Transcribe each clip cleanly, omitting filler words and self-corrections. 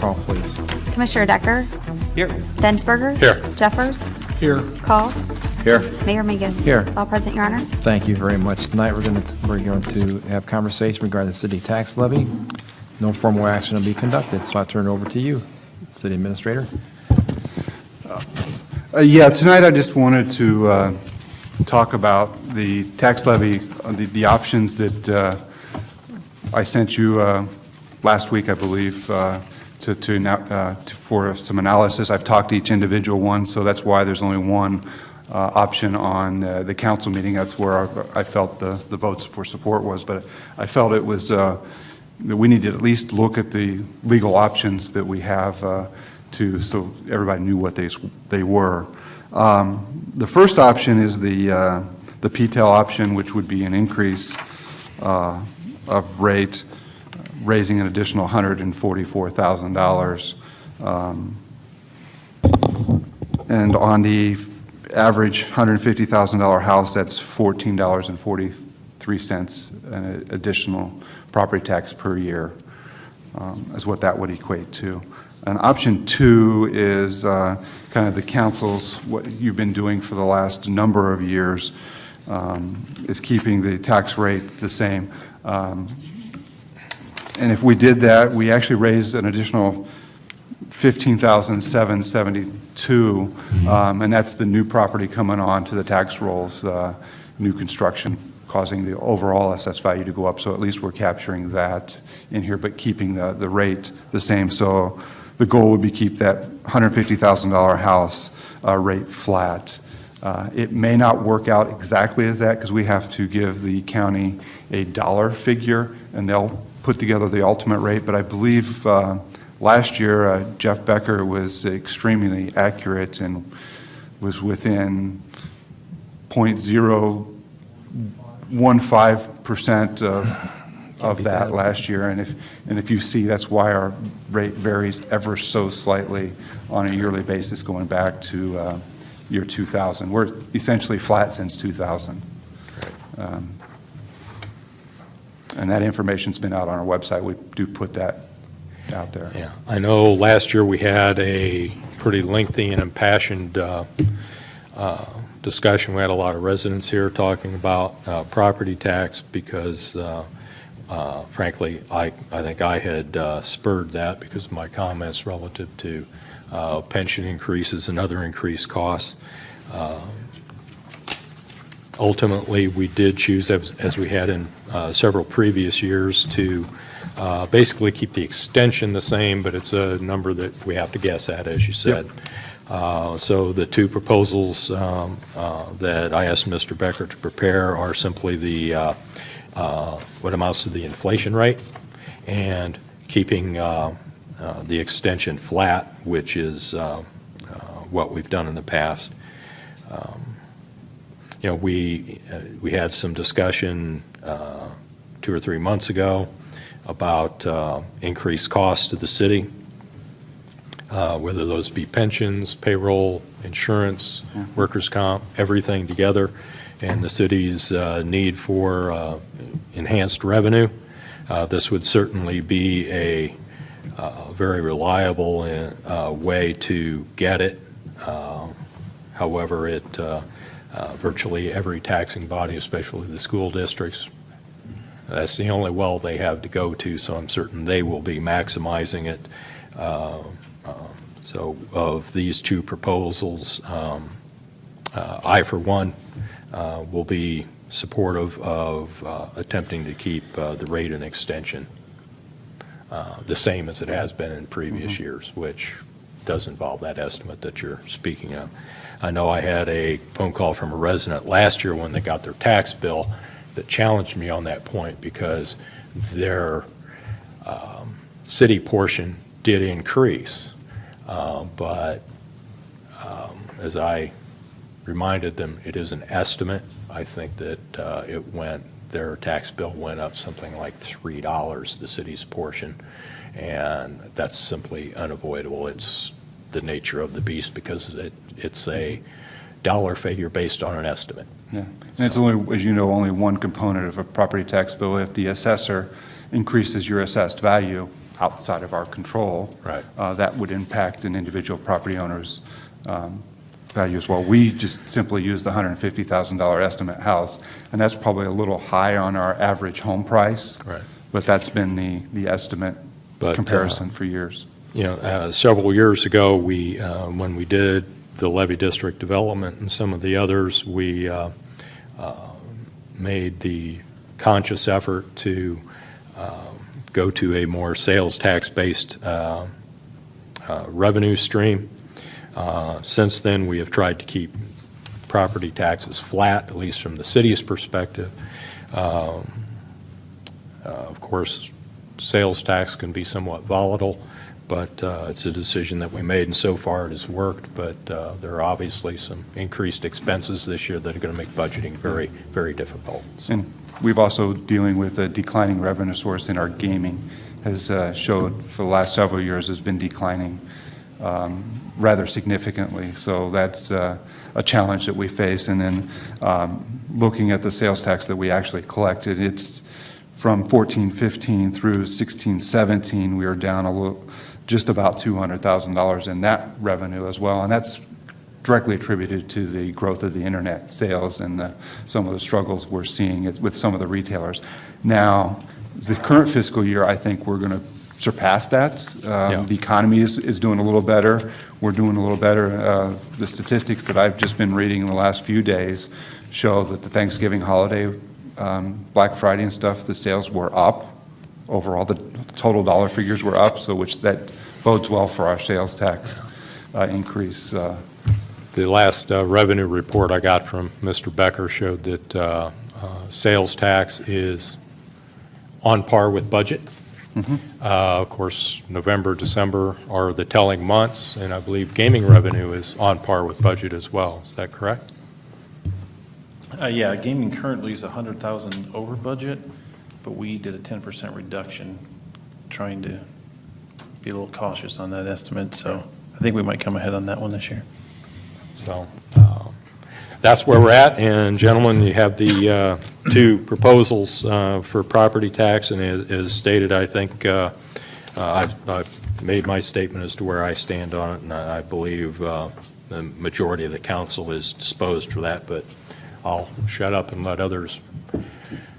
call, please. Commissioner Decker? Here. Densberger? Here. Jeffers? Here. Call? Here. Mayor Mingus? Here. All present, Your Honor. Thank you very much. Tonight, we're going to have conversation regarding the city tax levy. No formal action will be conducted, so I turn it over to you, City Administrator. Yeah, tonight I just wanted to talk about the tax levy, the options that I sent you last week, I believe, for some analysis. I've talked to each individual one, so that's why there's only one option on the council meeting. That's where I felt the votes for support was, but I felt it was that we need to at least look at the legal options that we have so everybody knew what they were. The first option is the PTEL option, which would be an increase of rate, raising an additional $144,000. And on the average $150,000 house, that's $14.43 an additional property tax per year, is what that would equate to. And option two is kind of the council's, what you've been doing for the last number of years, is keeping the tax rate the same. And if we did that, we actually raised an additional $15,772, and that's the new property coming on to the tax rolls, new construction, causing the overall assessed value to go up. So at least we're capturing that in here, but keeping the rate the same. So the goal would be keep that $150,000 house rate flat. It may not work out exactly as that because we have to give the county a dollar figure and they'll put together the ultimate rate. But I believe last year Jeff Becker was extremely accurate and was within 0.015% of that last year. And if you see, that's why our rate varies ever so slightly on a yearly basis going back to year 2000. We're essentially flat since 2000. And that information's been out on our website. We do put that out there. Yeah, I know last year we had a pretty lengthy and impassioned discussion. We had a lot of residents here talking about property tax because frankly, I think I had spurred that because of my comments relative to pension increases and other increased costs. Ultimately, we did choose, as we had in several previous years, to basically keep the extension the same, but it's a number that we have to guess at, as you said. Yep. So the two proposals that I asked Mr. Becker to prepare are simply the what amounts to the inflation rate and keeping the extension flat, which is what we've done in the past. You know, we had some discussion 2 or 3 months ago about increased costs to the city, whether those be pensions, payroll, insurance, workers' comp, everything together, and the city's need for enhanced revenue. This would certainly be a very reliable way to get it. However, virtually every taxing body, especially the school districts, that's the only well they have to go to, so I'm certain they will be maximizing it. So of these two proposals, I, for one, will be supportive of attempting to keep the rate and extension the same as it has been in previous years, which does involve that estimate that you're speaking of. I know I had a phone call from a resident last year when they got their tax bill that challenged me on that point because their city portion did increase, but as I reminded them, it is an estimate. I think that their tax bill went up something like $3, the city's portion, and that's simply unavoidable. It's the nature of the beast because it's a dollar figure based on an estimate. Yeah, and it's only, as you know, only one component of a property tax bill. If the assessor increases your assessed value, outside of our control. Right. That would impact an individual property owner's value as well. We just simply use the $150,000 estimate house, and that's probably a little high on our average home price. Right. But that's been the estimate But, comparison for years. Several years ago, when we did the levy district development and some of the others, we made the conscious effort to go to a more sales tax-based revenue stream. Since then, we have tried to keep property taxes flat, at least from the city's perspective. Of course, sales tax can be somewhat volatile, but it's a decision that we made, and so far it has worked. But there are obviously some increased expenses this year that are going to make budgeting very, very difficult. So, And we've also dealing with a declining revenue source in our gaming, has showed for the last several years has been declining rather significantly. So that's a challenge that we face. And then looking at the sales tax that we actually collected, it's from 14-15 through 16-17, we are down a little, just about $200,000 in that revenue as well. And that's directly attributed to the growth of the internet sales and some of the struggles we're seeing with some of the retailers. Now, the current fiscal year, I think we're going to surpass that. The economy is doing a little better. We're doing a little better. The statistics that I've just been reading in the last few days show that the Thanksgiving holiday, Black Friday and stuff, the sales were up. Overall, the total dollar figures were up, so which that bodes well for our sales tax increase. the last revenue report I got from Mr. Becker showed that sales tax is on par with budget. Of course, November, December are the telling months, and I believe gaming revenue is on par with budget as well. Is that correct? Yeah, gaming currently is 100,000 over budget, but we did a 10% reduction, trying to be a little cautious on that estimate, so I think we might come ahead on that one this year. So that's where we're at, and gentlemen, you have the two proposals for property tax, and as stated, I think I've made my statement as to where I stand on it, and I believe the majority of the council is disposed for that, but I'll shut up and let others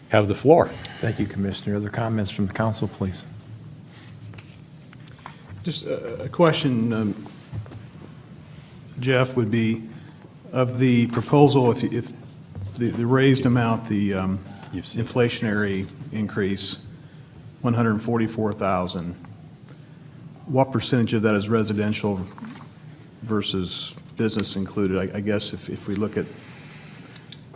have the floor. Thank you, Commissioner. Other comments from the council, please? Just a question, Jeff, would be, of the proposal, if the raised amount, the You've seen it. inflationary increase, 144,000, what percentage of that is residential versus business included? I guess if we look at,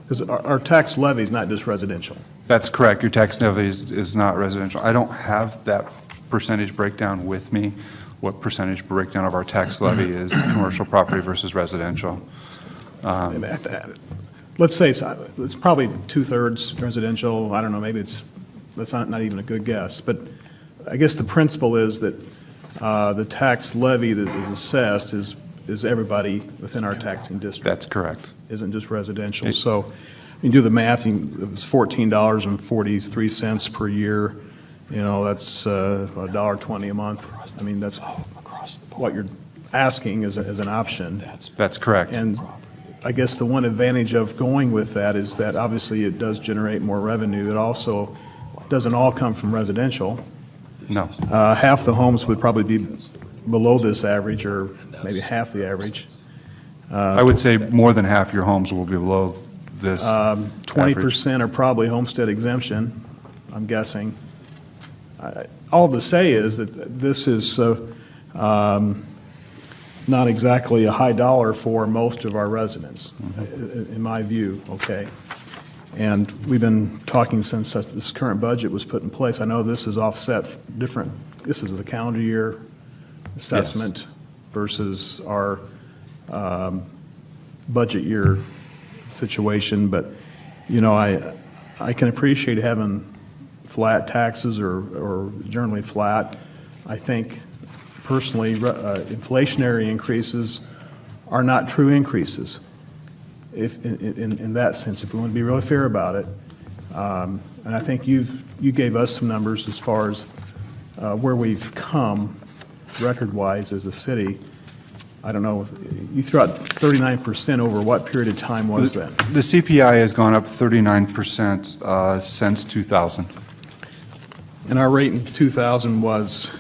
because our tax levy is not just residential. That's correct. Your tax levy is not residential. I don't have that percentage breakdown with me, what percentage breakdown of our tax levy is commercial property versus residential. Let's say it's probably two-thirds residential. I don't know, maybe that's not even a good guess. But I guess the principle is that the tax levy that is assessed is everybody within our taxing district. That's correct. Isn't just residential. So you do the math, it was $14.43 per year. You know, that's $1.20 a month. I mean, that's what you're asking as an option. That's correct. And I guess the one advantage of going with that is that obviously it does generate more revenue. It also doesn't all come from residential. No. Half the homes would probably be below this average, or maybe half the average. I would say more than half your homes will be below this average. 20% are probably homestead exemption, I'm guessing. All to say is that this is not exactly a high dollar for most of our residents, in my view, okay? And we've been talking since this current budget was put in place. I know this is offset different, this is the calendar year assessment versus our budget year situation, but, you know, I can appreciate having flat taxes or generally flat. I think personally, inflationary increases are not true increases, if in that sense, if we want to be really fair about it. And I think you gave us some numbers as far as where we've come record-wise as a city, I don't know, you threw out 39% over what period of time was that? The CPI has gone up 39% since 2000. And our rate in 2000 was,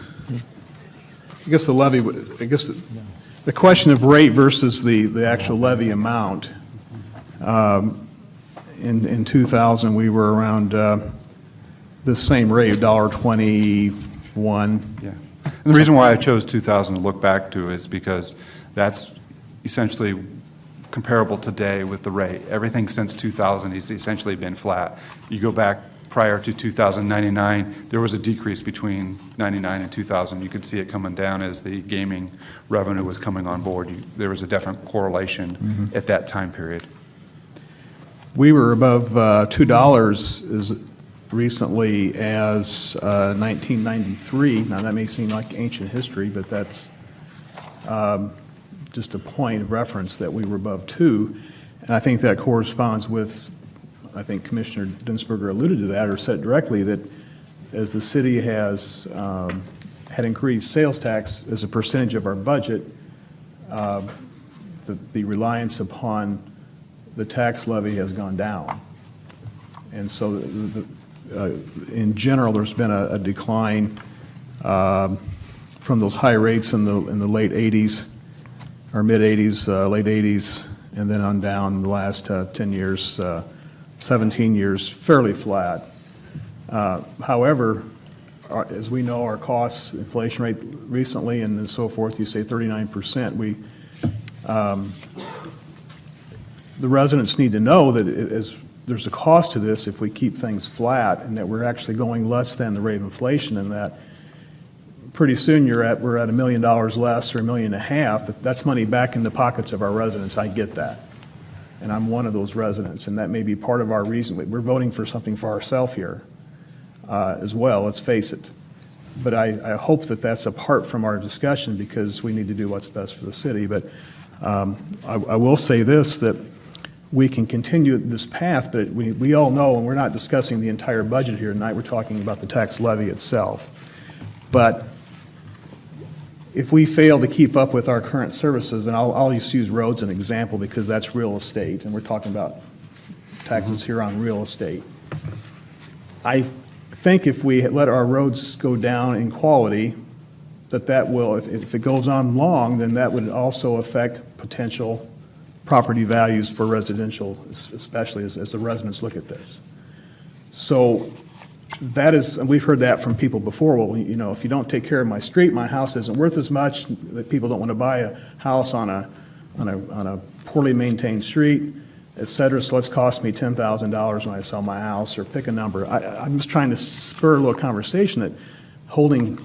I guess the levy, I guess the question of rate versus the actual levy amount. In 2000, we were around the same rate, $1.21. Yeah. And the reason why I chose 2000 to look back to is because that's essentially comparable today with the rate. Everything since 2000 has essentially been flat. You go back prior to 2099, there was a decrease between 99 and 2000. You could see it coming down as the gaming revenue was coming on board. There was a definite correlation at that time period. We were above $2 as recently as 1993. Now, that may seem like ancient history, but that's just a point of reference that we were above 2. And I think that corresponds with, I think Commissioner Dinsberger alluded to that or said directly, that as the city has had increased sales tax as a percentage of our budget, the reliance upon the tax levy has gone down. And so in general, there's been a decline from those high rates in the late 80s, or mid 80s, late 80s, and then on down the last 10 years, 17 years, fairly flat. However, as we know, our costs, inflation rate recently and so forth, you say 39%. The residents need to know that as there's a cost to this if we keep things flat, and that we're actually going less than the rate of inflation, and that pretty soon we're at $1 million less or $1.5 million. That's money back in the pockets of our residents. I get that. And I'm one of those residents, and that may be part of our reason. We're voting for something for ourselves here as well, let's face it. But I hope that that's apart from our discussion, because we need to do what's best for the city. But I will say this, that we can continue this path, but we all know, and we're not discussing the entire budget here tonight, we're talking about the tax levy itself. But if we fail to keep up with our current services, and I'll just use roads as an example because that's real estate, and we're talking about taxes here on real estate. I think if we let our roads go down in quality, that will, if it goes on long, then that would also affect potential property values for residential, especially as the residents look at this. So that is, and we've heard that from people before. Well, you know, if you don't take care of my street, my house isn't worth as much. That people don't want to buy a house on a poorly maintained street, et cetera. So it's cost me $10,000 when I sell my house, or pick a number. I'm just trying to spur a little conversation that holding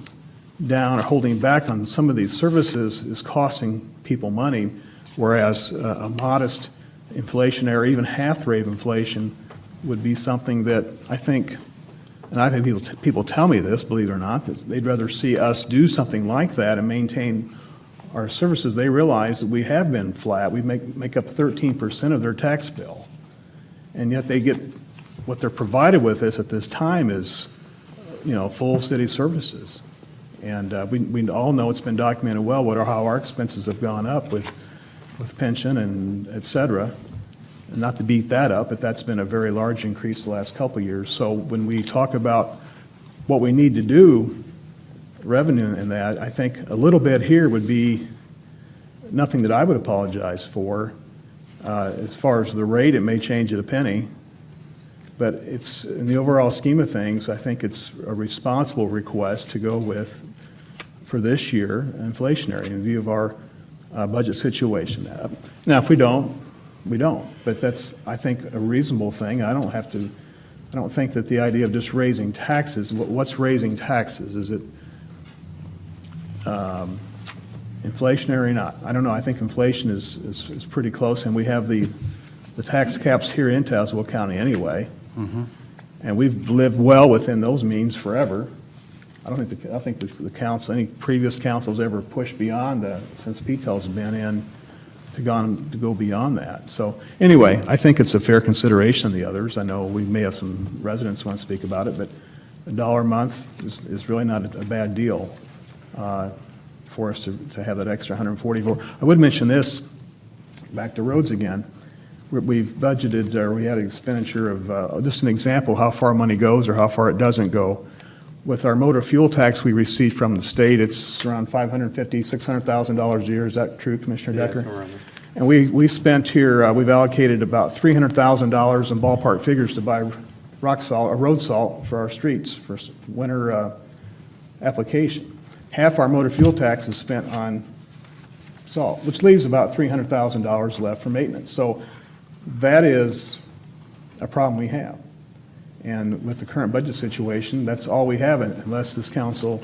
down or holding back on some of these services is costing people money, whereas a modest inflation, or even half the rate of inflation, would be something that I think, and I've had people tell me this, believe it or not, that they'd rather see us do something like that and maintain our services. They realize that we have been flat. We make up 13% of their tax bill, and yet they get, what they're provided with us at this time is, full city services. And we all know, it's been documented well, how our expenses have gone up with pension and et cetera. And not to beat that up, but that's been a very large increase the last couple of years. So when we talk about what we need to do, revenue in that, I think a little bit here would be nothing that I would apologize for. As far as the rate, it may change at a penny, but it's, in the overall scheme of things, I think it's a responsible request to go with, for this year, inflationary in view of our budget situation. Now, if we don't, we don't. But that's, I think, a reasonable thing. I don't think that the idea of just raising taxes, what's raising taxes? Is it inflationary or not? I don't know. I think inflation is pretty close, and we have the tax caps here in Tazewell County anyway. Mm-hmm. And we've lived well within those means forever. I don't think the council, any previous councils ever pushed beyond that since PTEL's been in to go beyond that. So anyway, I think it's a fair consideration of the others. I know we may have some residents who want to speak about it, but $1 a month is really not a bad deal for us to have that extra 144. I would mention this, back to roads again. We've budgeted, or we had an expenditure of, just an example how far money goes or how far it doesn't go. With our motor fuel tax we receive from the state, it's around $550,000, $600,000 a year. Is that true, Commissioner Decker? And we spent here, we've allocated about $300,000 in ballpark figures to buy rock salt, or road salt for our streets for winter application. Half our motor fuel tax is spent on salt, which leaves about $300,000 left for maintenance. So that is a problem we have. And with the current budget situation, that's all we have, unless this council,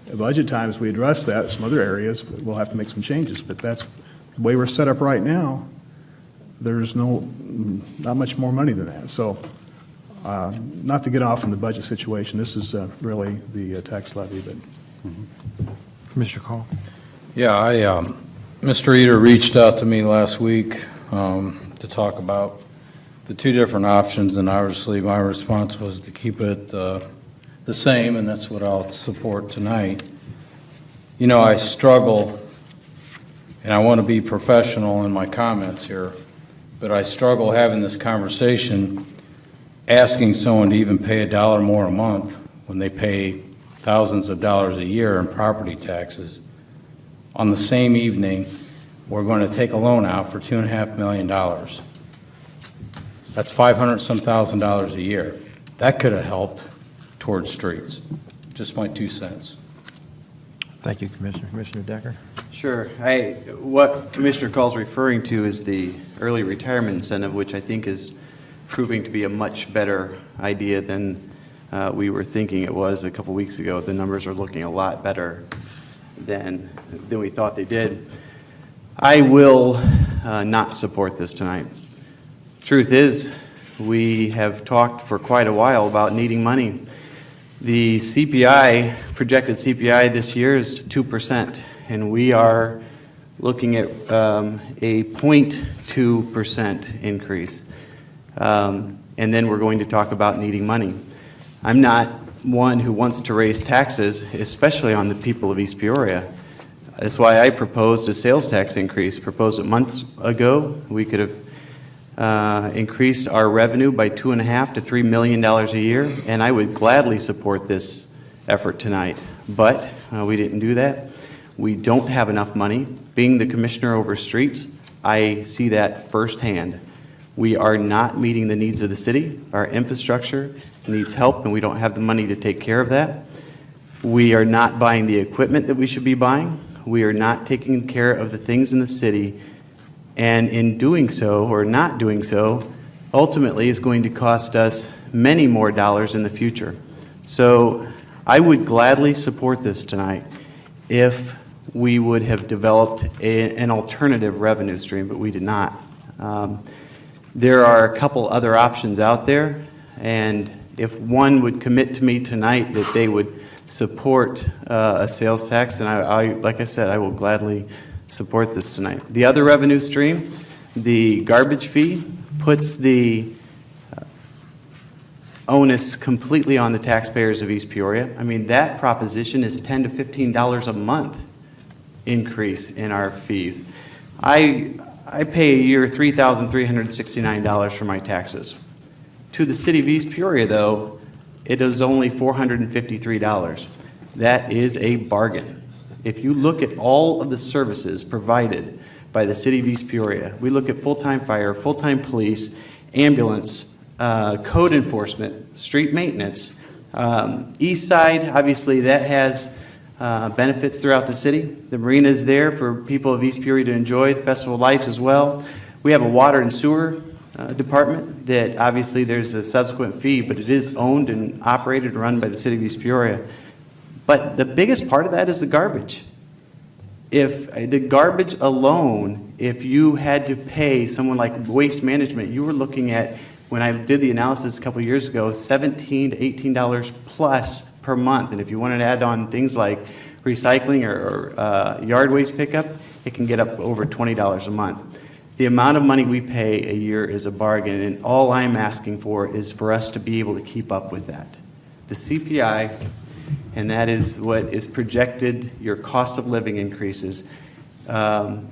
at budget times, we address that. Some other areas, we'll have to make some changes, but that's the way we're set up right now. There's not much more money than that. So not to get off on the budget situation, this is really the tax levy. But Commissioner Call? Yeah, Mr. Eder reached out to me last week to talk about the two different options, and obviously my response was to keep it the same, and that's what I'll support tonight. You know, I struggle, and I want to be professional in my comments here, but I struggle having this conversation, asking someone to even pay $1 more a month when they pay thousands of dollars a year in property taxes. On the same evening, we're going to take a loan out for $2.5 million. That's $500-some thousand a year. That could have helped towards streets. Just my 2 cents. Thank you, Commissioner. Commissioner Decker? Sure. What Commissioner Call's referring to is the early retirement incentive, which I think is proving to be a much better idea than we were thinking it was a couple weeks ago. The numbers are looking a lot better than we thought they did. I will not support this tonight. Truth is, we have talked for quite a while about needing money. The CPI, projected CPI this year is 2%, and we are looking at a 0.2% increase. And then we're going to talk about needing money. I'm not one who wants to raise taxes, especially on the people of East Peoria. That's why I proposed a sales tax increase. Proposed it months ago. We could have increased our revenue by $2.5 to $3 million a year, and I would gladly support this effort tonight. But we didn't do that. We don't have enough money. Being the commissioner over streets, I see that firsthand. We are not meeting the needs of the city. Our infrastructure needs help, and we don't have the money to take care of that. We are not buying the equipment that we should be buying. We are not taking care of the things in the city. And in doing so, or not doing so, ultimately is going to cost us many more dollars in the future. So I would gladly support this tonight if we would have developed an alternative revenue stream, but we did not. There are a couple other options out there, and if one would commit to me tonight that they would support a sales tax, and I, like I said, I will gladly support this tonight. The other revenue stream, the garbage fee, puts the onus completely on the taxpayers of East Peoria. I mean, that proposition is $10 to $15 a month increase in our fees. I pay a year $3,369 for my taxes. To the city of East Peoria, though, it is only $453. That is a bargain. If you look at all of the services provided by the city of East Peoria, we look at full-time fire, full-time police, ambulance, code enforcement, street maintenance. East side, obviously, that has benefits throughout the city. The marina is there for people of East Peoria to enjoy, the Festival of Lights as well. We have a water and sewer department that obviously there's a subsequent fee, but it is owned and operated and run by the city of East Peoria. But the biggest part of that is the garbage. If the garbage alone, if you had to pay someone like Waste Management, you were looking at, when I did the analysis a couple years ago, $17 to $18 plus per month. And if you wanted to add on things like recycling or yard waste pickup, it can get up over $20 a month. The amount of money we pay a year is a bargain, and all I'm asking for is for us to be able to keep up with that. the CPI, and that is what is projected, your cost of living increases,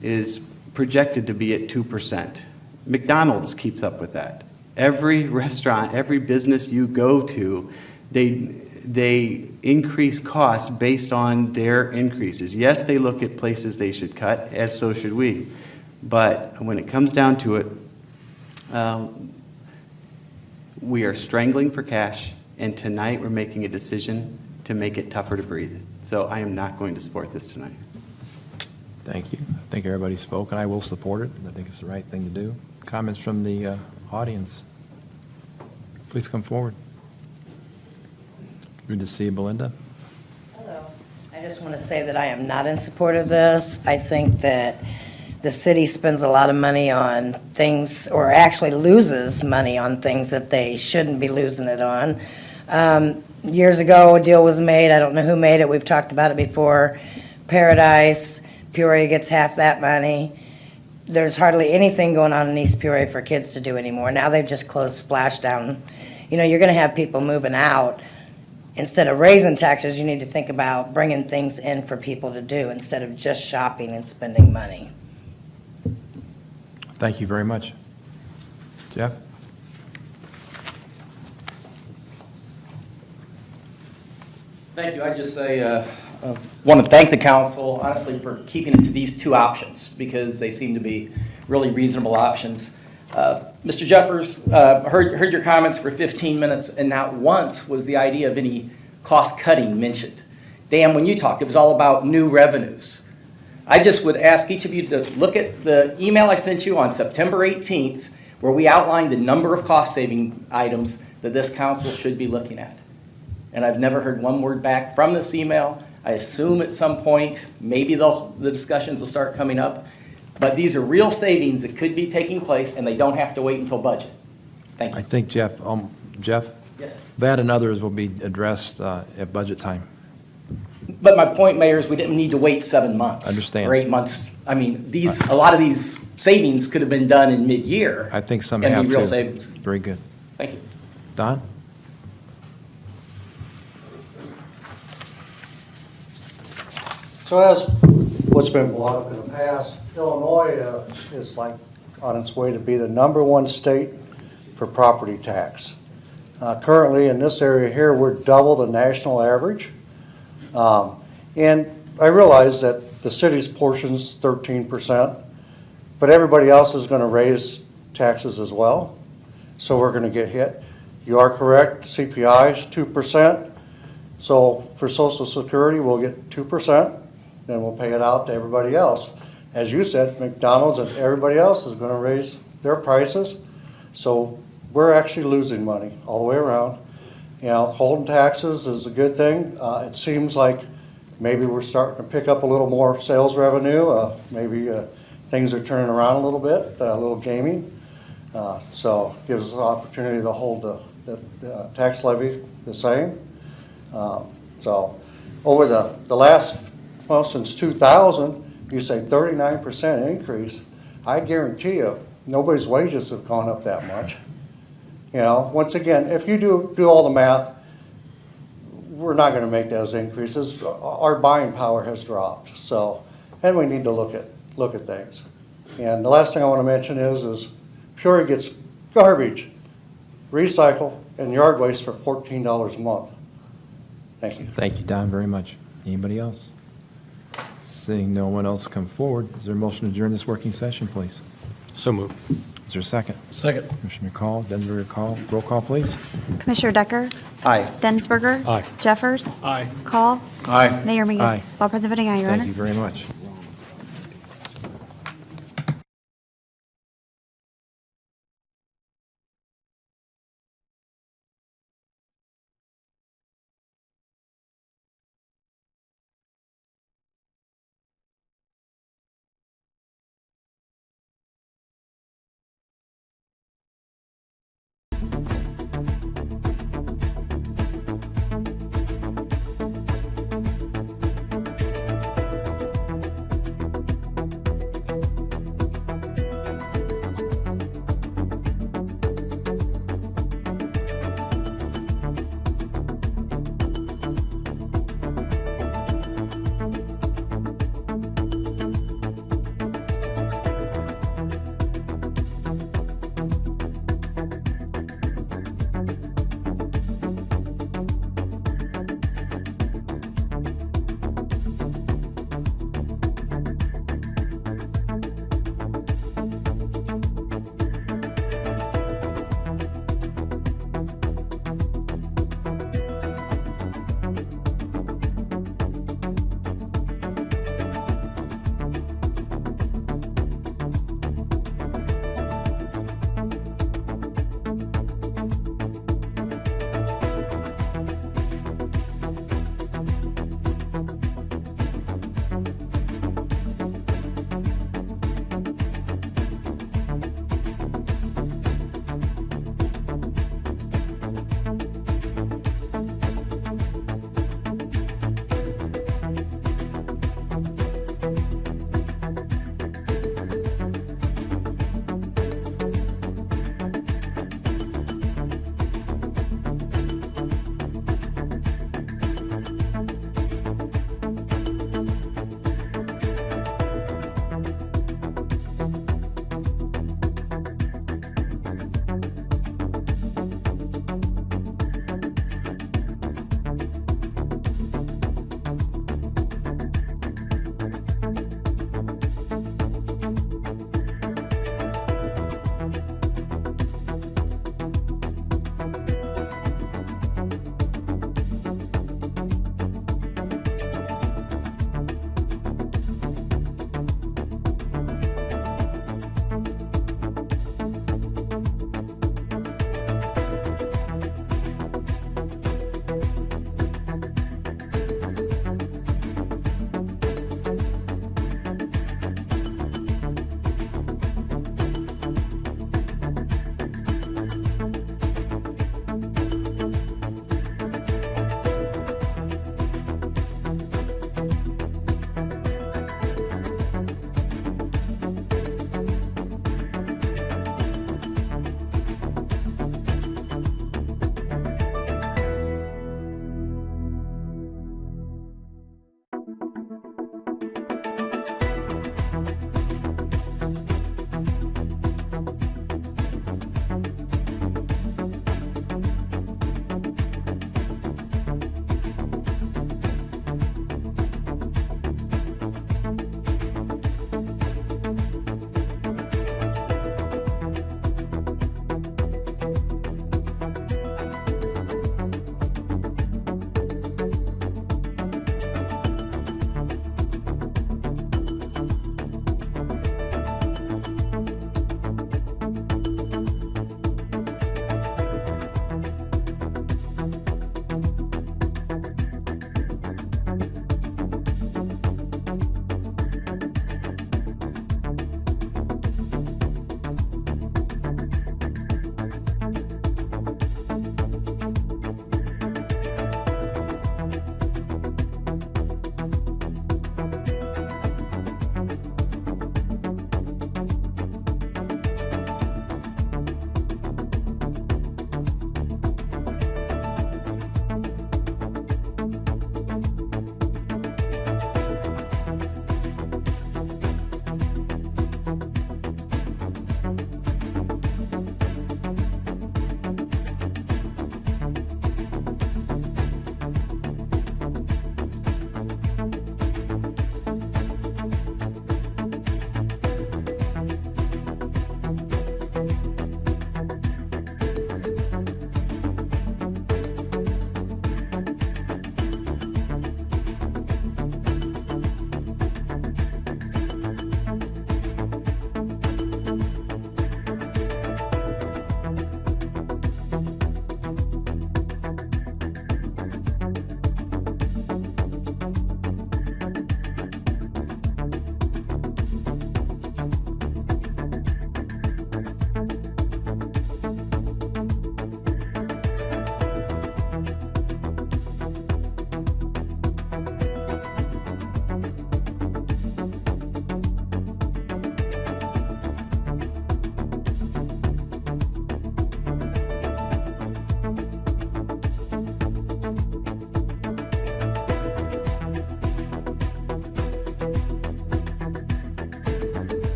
is projected to be at 2%. McDonald's keeps up with that. Every restaurant, every business you go to, they increase costs based on their increases. Yes, they look at places they should cut, as so should we. But when it comes down to it, we are strangling for cash, and tonight we're making a decision to make it tougher to breathe. So I am not going to support this tonight. Thank you. I think everybody spoke, and I will support it. I think it's the right thing to do. Comments from the audience? Please come forward. Good to see you, Belinda. Hello. I just want to say that I am not in support of this. I think that the city spends a lot of money on things, or actually loses money on things that they shouldn't be losing it on. Years ago, a deal was made. I don't know who made it. We've talked about it before. Paradise, Peoria gets half that money. There's hardly anything going on in East Peoria for kids to do anymore. Now they've just closed Splashdown. You know, you're going to have people moving out. Instead of raising taxes, you need to think about bringing things in for people to do instead of just shopping and spending money. Thank you very much. Jeff? Thank you. I just say, want to thank the council, honestly, for keeping it to these two options, because they seem to be really reasonable options. Mr. Jeffers, heard your comments for 15 minutes, and not once was the idea of any cost cutting mentioned. Dan, when you talked, it was all about new revenues. I just would ask each of you to look at the email I sent you on September 18th, where we outlined the number of cost-saving items that this council should be looking at. And I've never heard one word back from this email. I assume at some point, maybe the discussions will start coming up. But these are real savings that could be taking place, and they don't have to wait until budget. Thank I you. think Jeff, Yes. that and others will be addressed at budget time. But my point, Mayor, is we didn't need to wait 7 months. Understand. Or 8 months. I mean, a lot of these savings could have been done in mid-year. I think some and have be real too. savings. Very good. Thank you. Don? So as what's been brought up in the past, Illinois is like on its way to be the #1 state for property tax. Currently in this area here, we're double the national average. And I realize that the city's portion's 13%, but everybody else is going to raise taxes as well. So we're going to get hit. You are correct, CPI is 2%. So for Social Security, we'll get 2%. Then we'll pay it out to everybody else. As you said, McDonald's and everybody else is going to raise their prices. So we're actually losing money all the way around. You know, holding taxes is a good thing. It seems like maybe we're starting to pick up a little more sales revenue. Maybe things are turning around a little bit, a little gaming. So it gives us an opportunity to hold the tax levy the same. So over the last, well, since 2000, you say 39% increase. I guarantee you, nobody's wages have gone up that much. You know, once again, if you do all the math, we're not going to make those increases. Our buying power has dropped. So, and we need to look at things. And the last thing I want to mention is Peoria gets garbage, recycle, and yard waste for $14 a month. Thank you. Thank you, Don, very much. Anybody else? Seeing no one else come forward, is there a motion to adjourn this working session, please? So moved. Is there a second? Second. Commissioner Call, Densberger Call, roll call, please. Commissioner Decker? Aye. Densberger? Aye. Jeffers? Aye. Call? Aye. Mayor Mingus? Aye. All present voting aye, Your Honor. Thank you very much.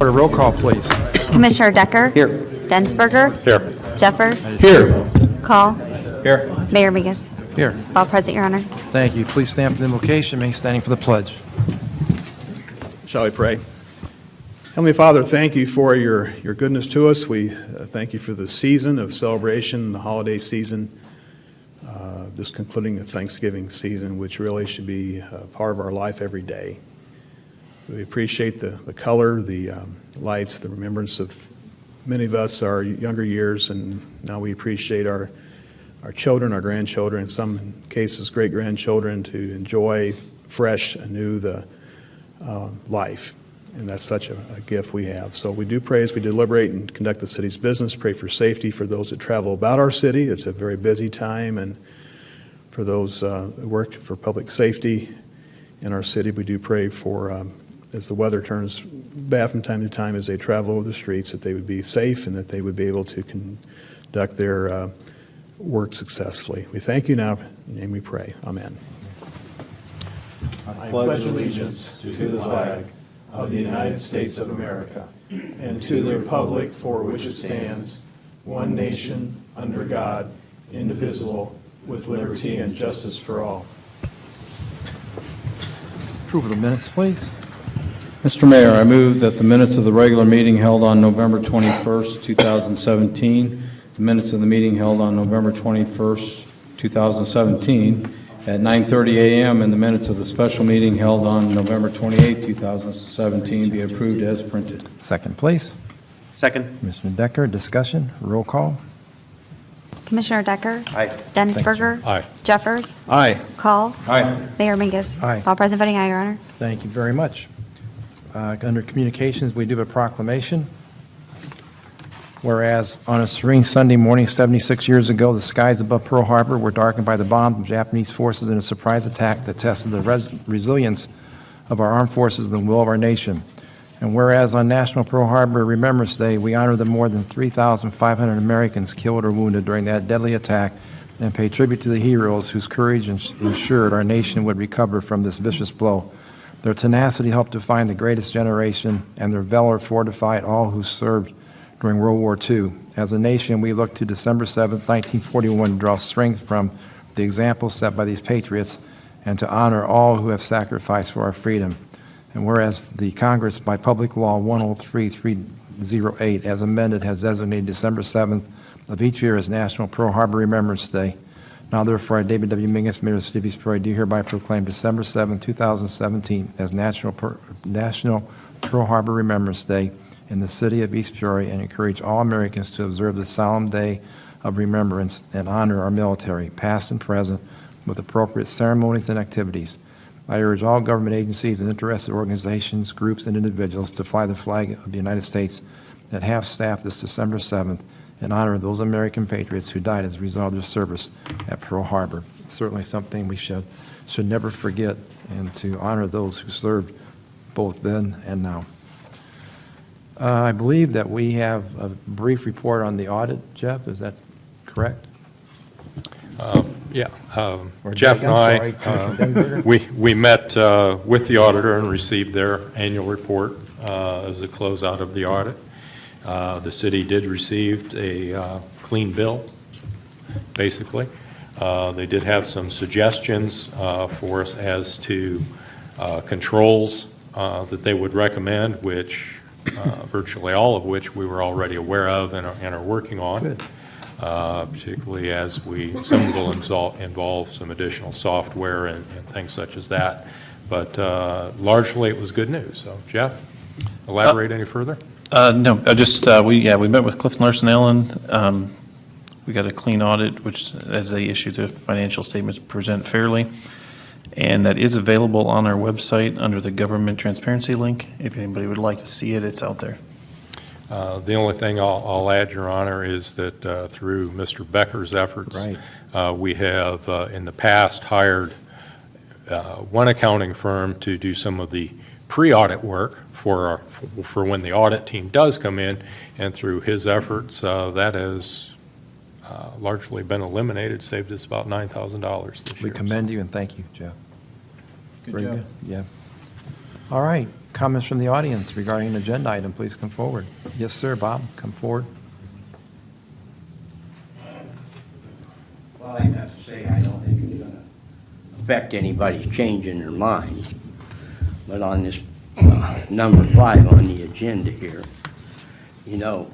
A roll call, please. Commissioner Decker? Here. Densberger? Here. Jeffers? Here. Call? Here. Mayor Mingus? Here. All present, Your Honor. Thank you. Please stand for the invocation. Remain standing for the pledge. Shall we pray? Heavenly Father, thank you for your goodness to us. We thank you for the season of celebration, the holiday season, this concluding the Thanksgiving season, which really should be part of our life every day. We appreciate the color, the lights, the remembrance of many of us, our younger years, and now we appreciate our children, our grandchildren, in some cases great-grandchildren, to enjoy fresh, anew the life. And that's such a gift we have. So we do pray as we deliberate and conduct the city's business, pray for safety for those that travel about our city. It's a very busy time, and for those that work for public safety in our city, we do pray for, as the weather turns bad from time to time, as they travel over the streets, that they would be safe and that they would be able to conduct their work successfully. We thank you now. In your name we pray. Amen. I pledge allegiance to the flag of the United States of America and to the republic for which it stands, one nation, under God, indivisible, with liberty and justice for all. Approval of the minutes, please. Mr. Mayor, I move that the minutes of the regular meeting held on November 21st, 2017, the minutes of the meeting held on November 21st, 2017, at 9:30 a.m., and the minutes of the special meeting held on November 28, 2017, be approved as printed. Second, please. Second. Commissioner Decker, discussion, roll call. Commissioner Decker? Aye. Densberger? Aye. Jeffers? Aye. Call? Aye. Mayor Mingus? Aye. All present voting aye, Your Honor. Thank you very much. Under communications, we do have a proclamation. Whereas on a serene Sunday morning 76 years ago, the skies above Pearl Harbor were darkened by the bombs of Japanese forces in a surprise attack that tested the resilience of our armed forces and the will of our nation. And whereas on National Pearl Harbor Remembrance Day, we honor the more than 3,500 Americans killed or wounded during that deadly attack and pay tribute to the heroes whose courage ensured our nation would recover from this vicious blow. Their tenacity helped define the greatest generation, and their valor fortified all who served during World War II. As a nation, we look to December 7, 1941 to draw strength from the example set by these patriots and to honor all who have sacrificed for our freedom. And whereas the Congress, by Public Law 103-308, as amended, has designated December 7th of each year as National Pearl Harbor Remembrance Day, now therefore I, David W. Mingus, Mayor of the City of East Peoria, do hereby proclaim December 7, 2017 as National Pearl Harbor Remembrance Day in the city of East Peoria, and encourage all Americans to observe the solemn day of remembrance and honor our military, past and present, with appropriate ceremonies and activities. I urge all government agencies and interested organizations, groups, and individuals to fly the flag of the United States at half-staff this December 7th in honor of those American patriots who died as a result of their service at Pearl Harbor. Certainly something we should never forget, and to honor those who served both then and now. I believe that we have a brief report on the audit. Jeff, is that correct? Yeah. Or Jeff Doug, and I'm I, sorry, Denberger? we met with the auditor and received their annual report as a closeout of the audit. The city did receive a clean bill, basically. They did have some suggestions for us as to controls that they would recommend, which virtually all of which we were already aware of and are working on. Good. Particularly as some will involve some additional software and things such as that. But largely it was good news. So Jeff, elaborate any further? No, we met with Clifton Larson Allen. We got a clean audit, which, as they issue their financial statements, present fairly. And that is available on our website under the government transparency link. If anybody would like to see it, it's out there. The only thing I'll add, Your Honor, is that through Mr. Becker's efforts, Right. We have in the past hired one accounting firm to do some of the pre-audit work for when the audit team does come in, and through his efforts, that has largely been eliminated, saved us about $9,000 this year. We commend you and thank you, Jeff. Good Very job. good. Yeah. All right. Comments from the audience regarding an agenda item, please come forward. Yes, sir, Bob, come forward. Well, I have to say, I don't think it's going to affect anybody's changing their mind. But on this number 5 on the agenda here, you know,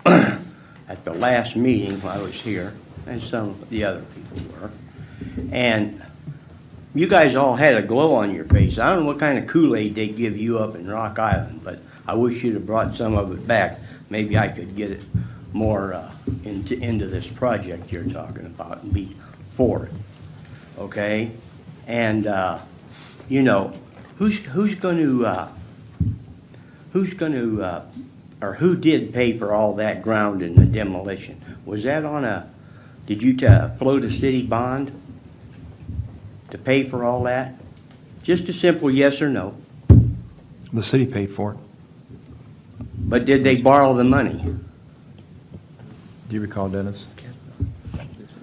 at the last meeting, I was here, and some of the other people were, and you guys all had a glow on your face. I don't know what kind of Kool-Aid they give you up in Rock Island, but I wish you'd have brought some of it back. Maybe I could get it more into this project you're talking about and be for it, okay? And, you know, who's going to, or who did pay for all that ground and the demolition? Was that on did you float a city bond to pay for all that? Just a simple yes or no. The city paid for it. But did they borrow the money? Do you recall, Dennis?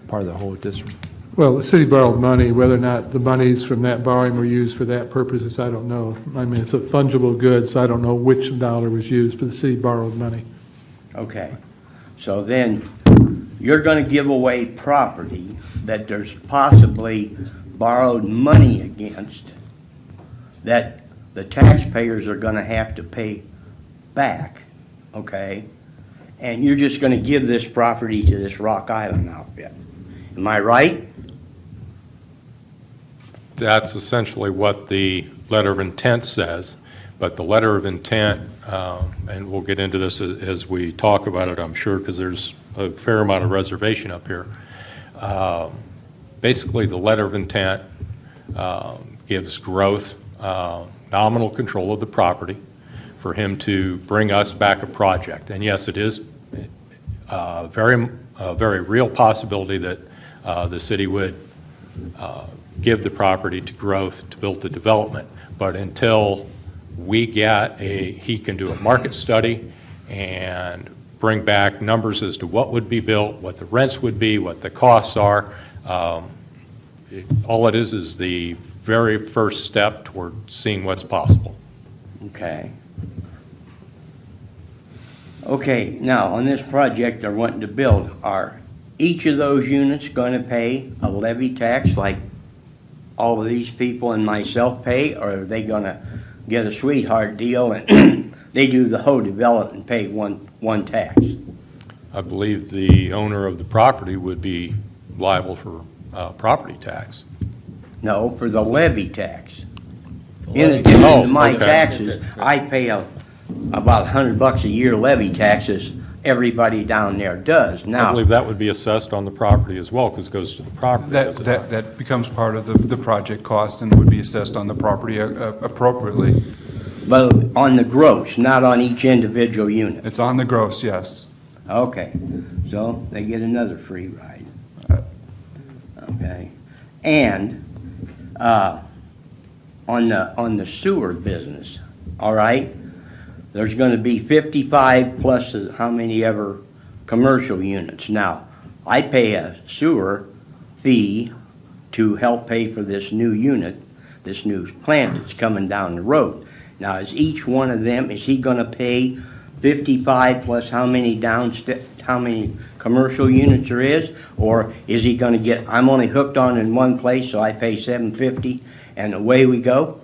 Part of the whole district. Well, the city borrowed money. Whether or not the monies from that borrowing were used for that purposes, I don't know. I mean, it's a fungible good, so I don't know which dollar was used, but the city borrowed money. Okay. So then you're going to give away property that there's possibly borrowed money against, that the taxpayers are going to have to pay back, okay? And you're just going to give this property to this Rock Island outfit. Am I right? That's essentially what the letter of intent says, but the letter of intent, and we'll get into this as we talk about it, I'm sure, because there's a fair amount of reservation up here. Basically, the letter of intent gives growth, nominal control of the property for him to bring us back a project. And yes, it is a very real possibility that the city would give the property to growth to build the development. But until he can do a market study and bring back numbers as to what would be built, what the rents would be, what the costs are. All it is the very first step toward seeing what's possible. Okay. Okay, now, on this project they're wanting to build, are each of those units going to pay a levy tax like all of these people and myself pay, or are they going to get a sweetheart deal and they do the whole development and pay one tax? I believe the owner of the property would be liable for property tax. No, for the levy tax. In addition to my okay. taxes, I pay about $100 a year levy taxes. Everybody down there does. I Now, believe that would be assessed on the property as well, because it goes to the property. does it not? That becomes part of the project cost and would be assessed on the property appropriately. but on the gross, not on each individual unit. It's on the gross, yes. Okay, so they get another free ride. Okay, and on the sewer business, all right, there's going to be 55 plus how many ever commercial units. Now, I pay a sewer fee to help pay for this new unit, this new plant that's coming down the road. Now, is each one of them, is he going to pay 55 plus how many how many commercial units there is? Or is he going to get, I'm only hooked on in one place, so I pay $7.50 and away we go?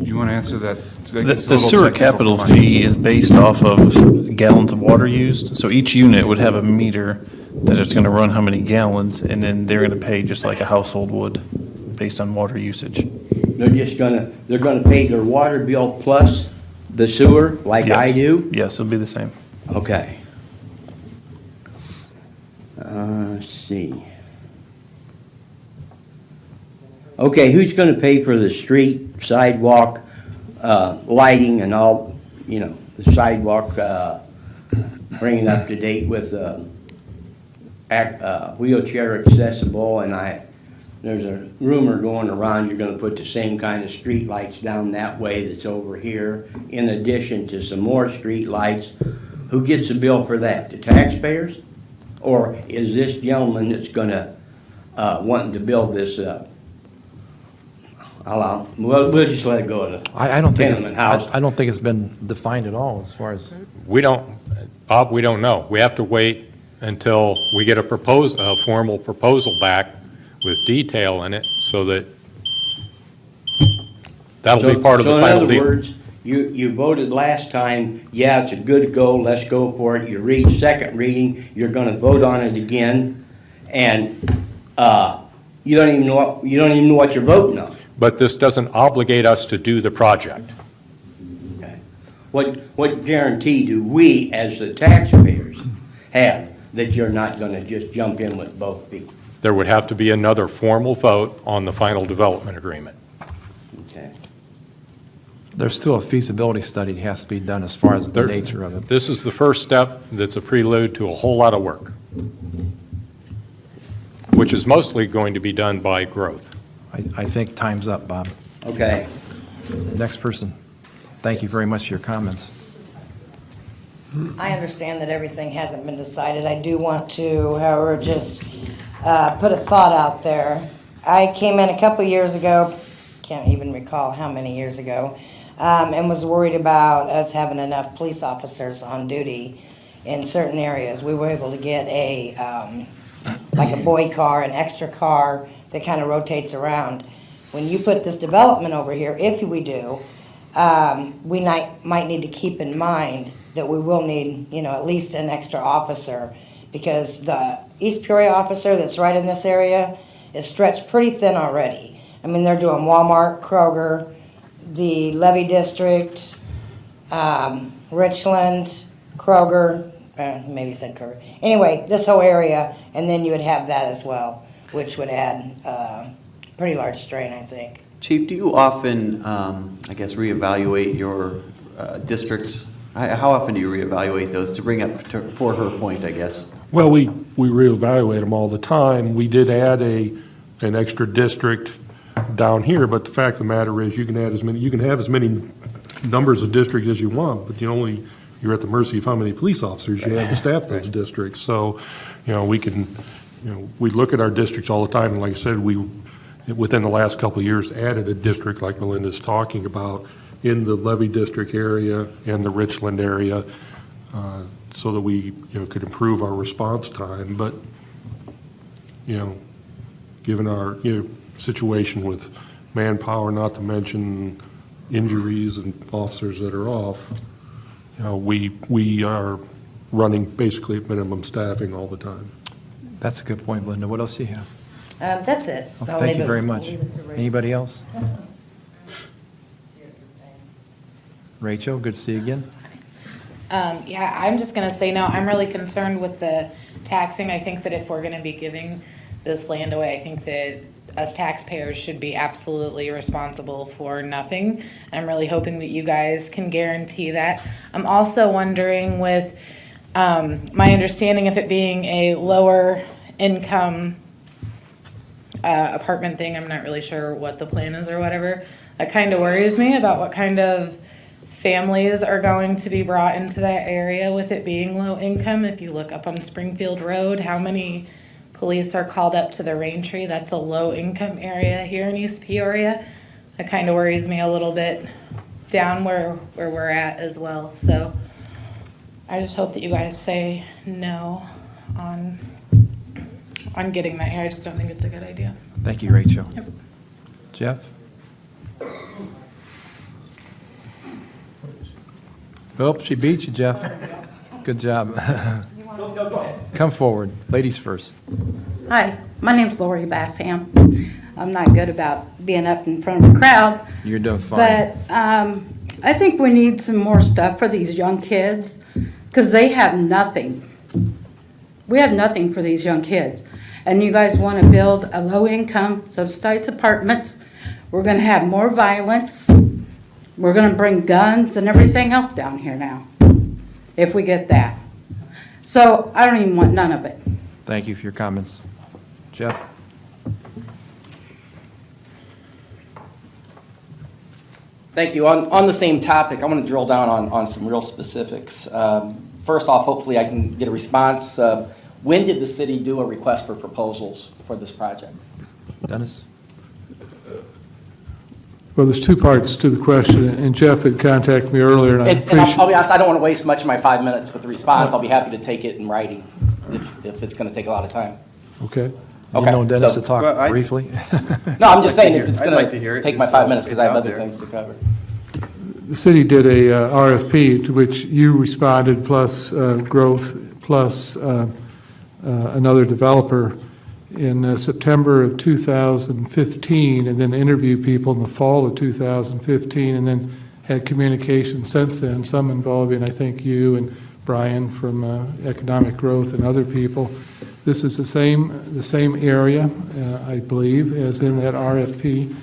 You want to answer that? The sewer capital fee is based off of gallons of water used, so each unit would have a meter that it's going to run how many gallons, and then they're going to pay just like a household would, based on water usage. They're gonna pay their water bill plus the sewer, like I Yes. do? Yes, it'll be the same. Okay. Let's see. Okay, who's gonna pay for the street, sidewalk, lighting and all, you know, the sidewalk, bringing up to date with, wheelchair accessible, and there's a rumor going around you're gonna put the same kind of street lights down that way that's over here, in addition to some more street lights. Who gets the bill for that? The taxpayers? Or is this gentleman that's gonna, wanting to build this, We'll just let it go to I don't think it's, tenement house. I don't think it's been defined at all as far as, We don't, Bob, we don't know. We have to wait until we get a formal proposal back with detail in it, so that that'll be part of the final So in other deal. words, you voted last time, yeah, it's a good go, let's go for it. You read second reading, you're gonna vote on it again, and, you don't even know what you're voting on. But this doesn't obligate us to do the project. Okay. What guarantee do we, as the taxpayers, have that you're not gonna just jump in with both feet? There would have to be another formal vote on the final development agreement. Okay. there's still a feasibility study that has to be done as far as the There- nature of it. This is the first step that's a prelude to a whole lot of work, which is mostly going to be done by growth. I think time's up, Bob. Okay. Next person. Thank you very much for your comments. I understand that everything hasn't been decided. I do want to, however, just put a thought out there. I came in a couple years ago, can't even recall how many years ago, and was worried about us having enough police officers on duty in certain areas. We were able to get like a boy car, an extra car that kind of rotates around. When you put this development over here, if we do, we might need to keep in mind that we will need, at least an extra officer, because the East Peoria officer that's right in this area is stretched pretty thin already. I mean, they're doing Walmart, Kroger, the Levy District, Richland, Kroger, maybe said Kroger. Anyway, this whole area, and then you would have that as well, which would add pretty large strain, I think. Chief, do you often, reevaluate your districts? How often do you reevaluate those to bring up for her point, I guess? Well, we reevaluate them all the time. We did add an extra district down here, but the fact of the matter is, you can have as many numbers of districts as you want, but you're at the mercy of how many police officers you have to staff those districts. So, we look at our districts all the time, and like I said, within the last couple of years, added a district like Melinda's talking about in the Levy District area and the Richland area, so that we, could improve our response time. But, given our, situation with manpower, not to mention injuries and officers that are off, we are running basically at minimum staffing all the time. That's a good point, Linda. What else do you have? That's it. Okay, I'll thank leave you it- very I'll much. leave it to Ray. Anybody else? Rachel, good to see you again. Yeah, I'm just gonna say, no, I'm really concerned with the taxing. I think that if we're gonna be giving this land away, I think that us taxpayers should be absolutely responsible for nothing. I'm really hoping that you guys can guarantee that. I'm also wondering with, my understanding of it being a lower income apartment thing, I'm not really sure what the plan is or whatever. That kind of worries me about what kind of families are going to be brought into that area with it being low income. If you look up on Springfield Road, how many police are called up to the Raintree? That's a low income area here in East Peoria. That kind of worries me a little bit down where we're at as well. So I just hope that you guys say no on getting that here. I just don't think it's a good idea. Thank you, Rachel. Yep. Jeff? Oh, she beat you, Jeff. Good job. Come forward. Ladies first. Hi, my name's Lori Bassam. I'm not good about being up in front of a crowd, You're doing fine. but I think we need some more stuff for these young kids because they have nothing. We have nothing for these young kids. And you guys want to build a low-income subsidized apartments. We're going to have more violence. We're going to bring guns and everything else down here now, if we get that. So I don't even want none of it. Thank you for your comments. Jeff? Thank you. On the same topic, I want to drill down on some real specifics. First off, hopefully I can get a response. When did the city do a request for proposals for this project? Dennis? Well, there's two parts to the question, and Jeff had contacted me earlier, and I And appreciate. I'll be honest, I don't want to waste much of my 5 minutes with the response. I'll be happy to take it in writing if it's going to take a lot of time. Okay. You Okay, know Dennis so- to talk Well, briefly? No, I'm just I'd saying like if to it's hear- going I'd like to hear to it, take my just 5 so minutes, because it's I have out other there. things to cover. The city did a RFP to which you responded, plus Growth, plus another developer in September of 2015, and then interviewed people in the fall of 2015, and then had communication since then, some involving, I think, you and Brian from Economic Growth and other people. This is the same area, I believe, as in that RFP.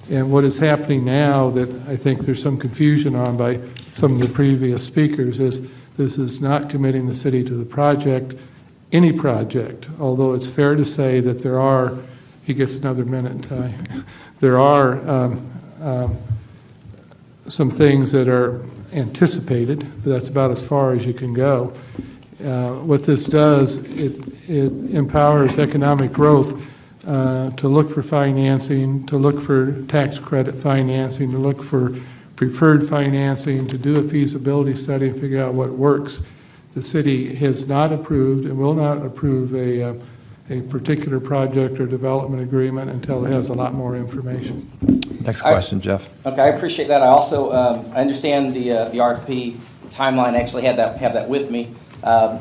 And what is happening now that I think there's some confusion on by some of the previous speakers is this is not committing the city to the project, any project, although it's fair to say that there are, he gets another minute, Ty, there are some things that are anticipated, but that's about as far as you can go. What this does, it empowers economic growth to look for financing, to look for tax credit financing, to look for preferred financing, to do a feasibility study and figure out what works. The city has not approved and will not approve a particular project or development agreement until it has a lot more information. Next question, Jeff. Okay, I appreciate that. I also, I understand the RFP timeline, I actually have that with me. I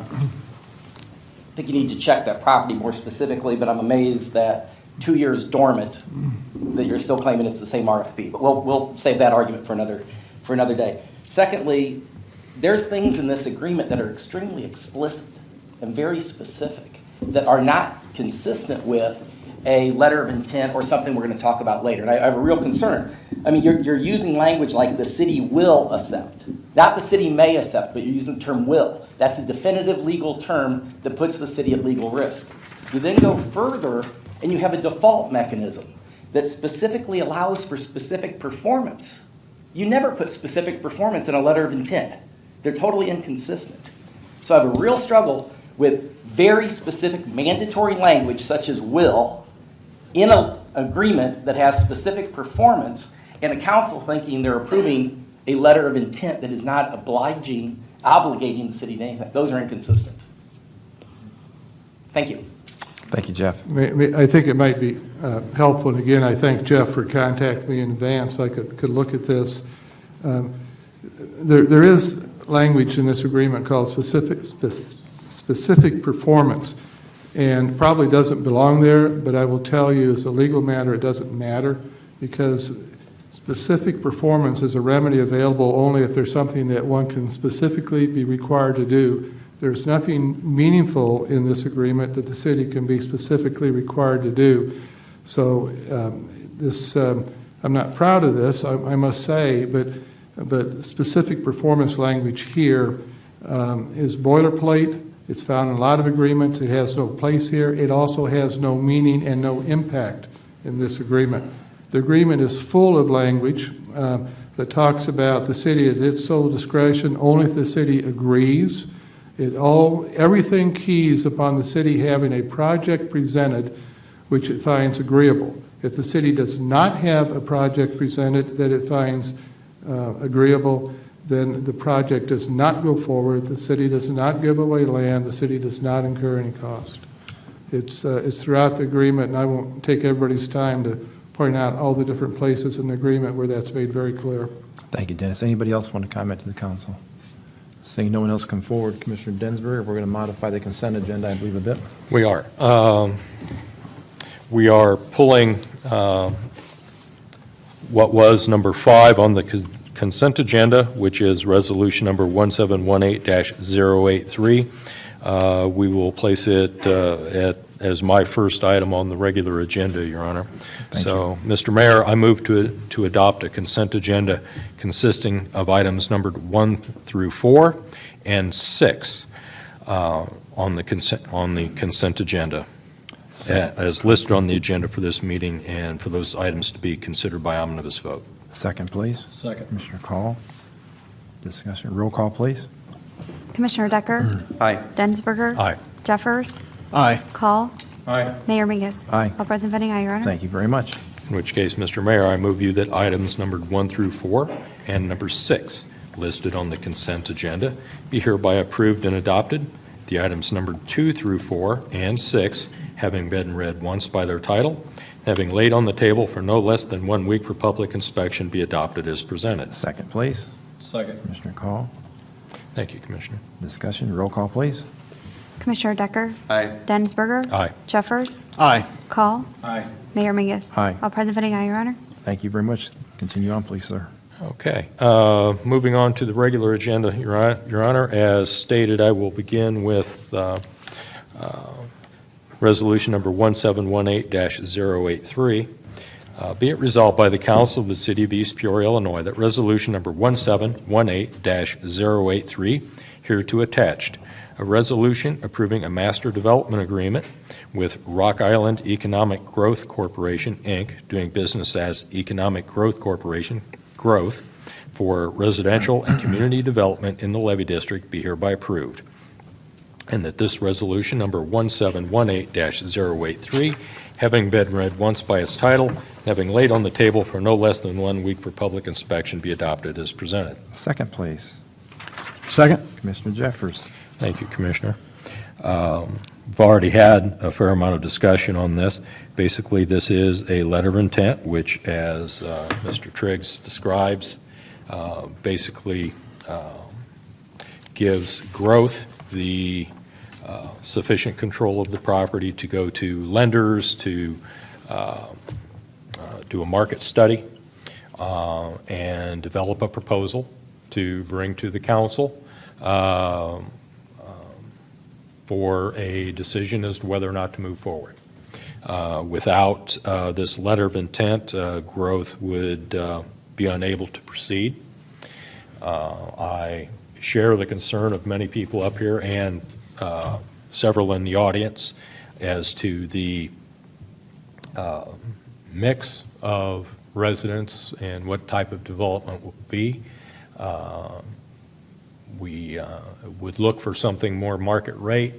think you need to check that property more specifically, but I'm amazed that 2 years dormant, that you're still claiming it's the same RFP. But we'll save that argument for another day. Secondly, there's things in this agreement that are extremely explicit and very specific that are not consistent with a letter of intent or something we're going to talk about later. And I have a real concern. I mean, you're using language like the city will accept. Not the city may accept, but you're using the term will. That's a definitive legal term that puts the city at legal risk. You then go further and you have a default mechanism that specifically allows for specific performance. You never put specific performance in a letter of intent. They're totally inconsistent. So I have a real struggle with very specific mandatory language such as will in an agreement that has specific performance and a council thinking they're approving a letter of intent that is not obligating the city to anything. Those are inconsistent. Thank you. Thank you, Jeff. I think it might be helpful, and again, I thank Jeff for contacting me in advance so I could look at this. There is language in this agreement called specific performance, and probably doesn't belong there, but I will tell you as a legal matter, it doesn't matter, because specific performance is a remedy available only if there's something that one can specifically be required to do. There's nothing meaningful in this agreement that the city can be specifically required to do. So I'm not proud of this, I must say, but specific performance language here is boilerplate. It's found in a lot of agreements. It has no place here. It also has no meaning and no impact in this agreement. The agreement is full of language that talks about the city at its sole discretion, only if the city agrees. Everything keys upon the city having a project presented which it finds agreeable. If the city does not have a project presented that it finds agreeable, then the project does not go forward, the city does not give away land, the city does not incur any cost. It's throughout the agreement, and I won't take everybody's time to point out all the different places in the agreement where that's made very clear. Thank you, Dennis. Anybody else want to comment to the council? Seeing no one else come forward, Commissioner Densbury, we're going to modify the consent agenda, I believe, a bit. We are. We are pulling what was number 5 on the consent agenda, which is resolution number 1718-083. We will place it as my first item on the regular agenda, Your Honor. So, Mr. Mayor, I move to adopt a consent agenda consisting of items numbered 1 through 4 and 6 on the consent agenda, as listed on the agenda for this meeting, and for those items to be considered by omnibus vote. Second, please. Second. Commissioner Call. Discussion. Roll call, please. Commissioner Decker? Aye. Densberger? Aye. Jeffers? Aye. Call? Aye. Mayor Mingus? Aye. All present voting aye, Your Honor. Thank you very much. In which case, Mr. Mayor, I move you that items numbered 1 through 4 and number 6 listed on the consent agenda be hereby approved and adopted. The items numbered 2 through 4 and 6, having been read once by their title, having laid on the table for no less than 1 week for public inspection, be adopted as presented. Second, please. Second. Commissioner Call. Thank you, Commissioner. Discussion, roll call, please. Commissioner Decker? Aye. Densberger? Aye. Jeffers? Aye. Call? Aye. Mayor Mingus? Aye. All present voting aye, Your Honor. Thank you very much. Continue on, please, sir. Okay. Moving on to the regular agenda, Your Honor. As stated, I will begin with Resolution number 1718-083. Be it resolved by the Council of the City of East Peoria, Illinois, that Resolution number 1718-083, hereto attached, a resolution approving a master development agreement with Rock Island Economic Growth Corporation, Inc., doing business as Economic Growth Corporation, Growth, for residential and community development in the levy district be hereby approved. And that this resolution, number 1718-083, having been read once by its title, having laid on the table for no less than 1 week for public inspection, be adopted as presented. Second, please. Second. Commissioner Jeffers. Thank you, Commissioner. We've already had a fair amount of discussion on this. Basically, this is a letter of intent, which, as Mr. Triggs describes, basically gives Growth the sufficient control of the property to go to lenders, to do a market study, and develop a proposal to bring to the council for a decision as to whether or not to move forward. Without this letter of intent, Growth would be unable to proceed. I share the concern of many people up here and several in the audience as to the mix of residents and what type of development will be. We would look for something more market rate.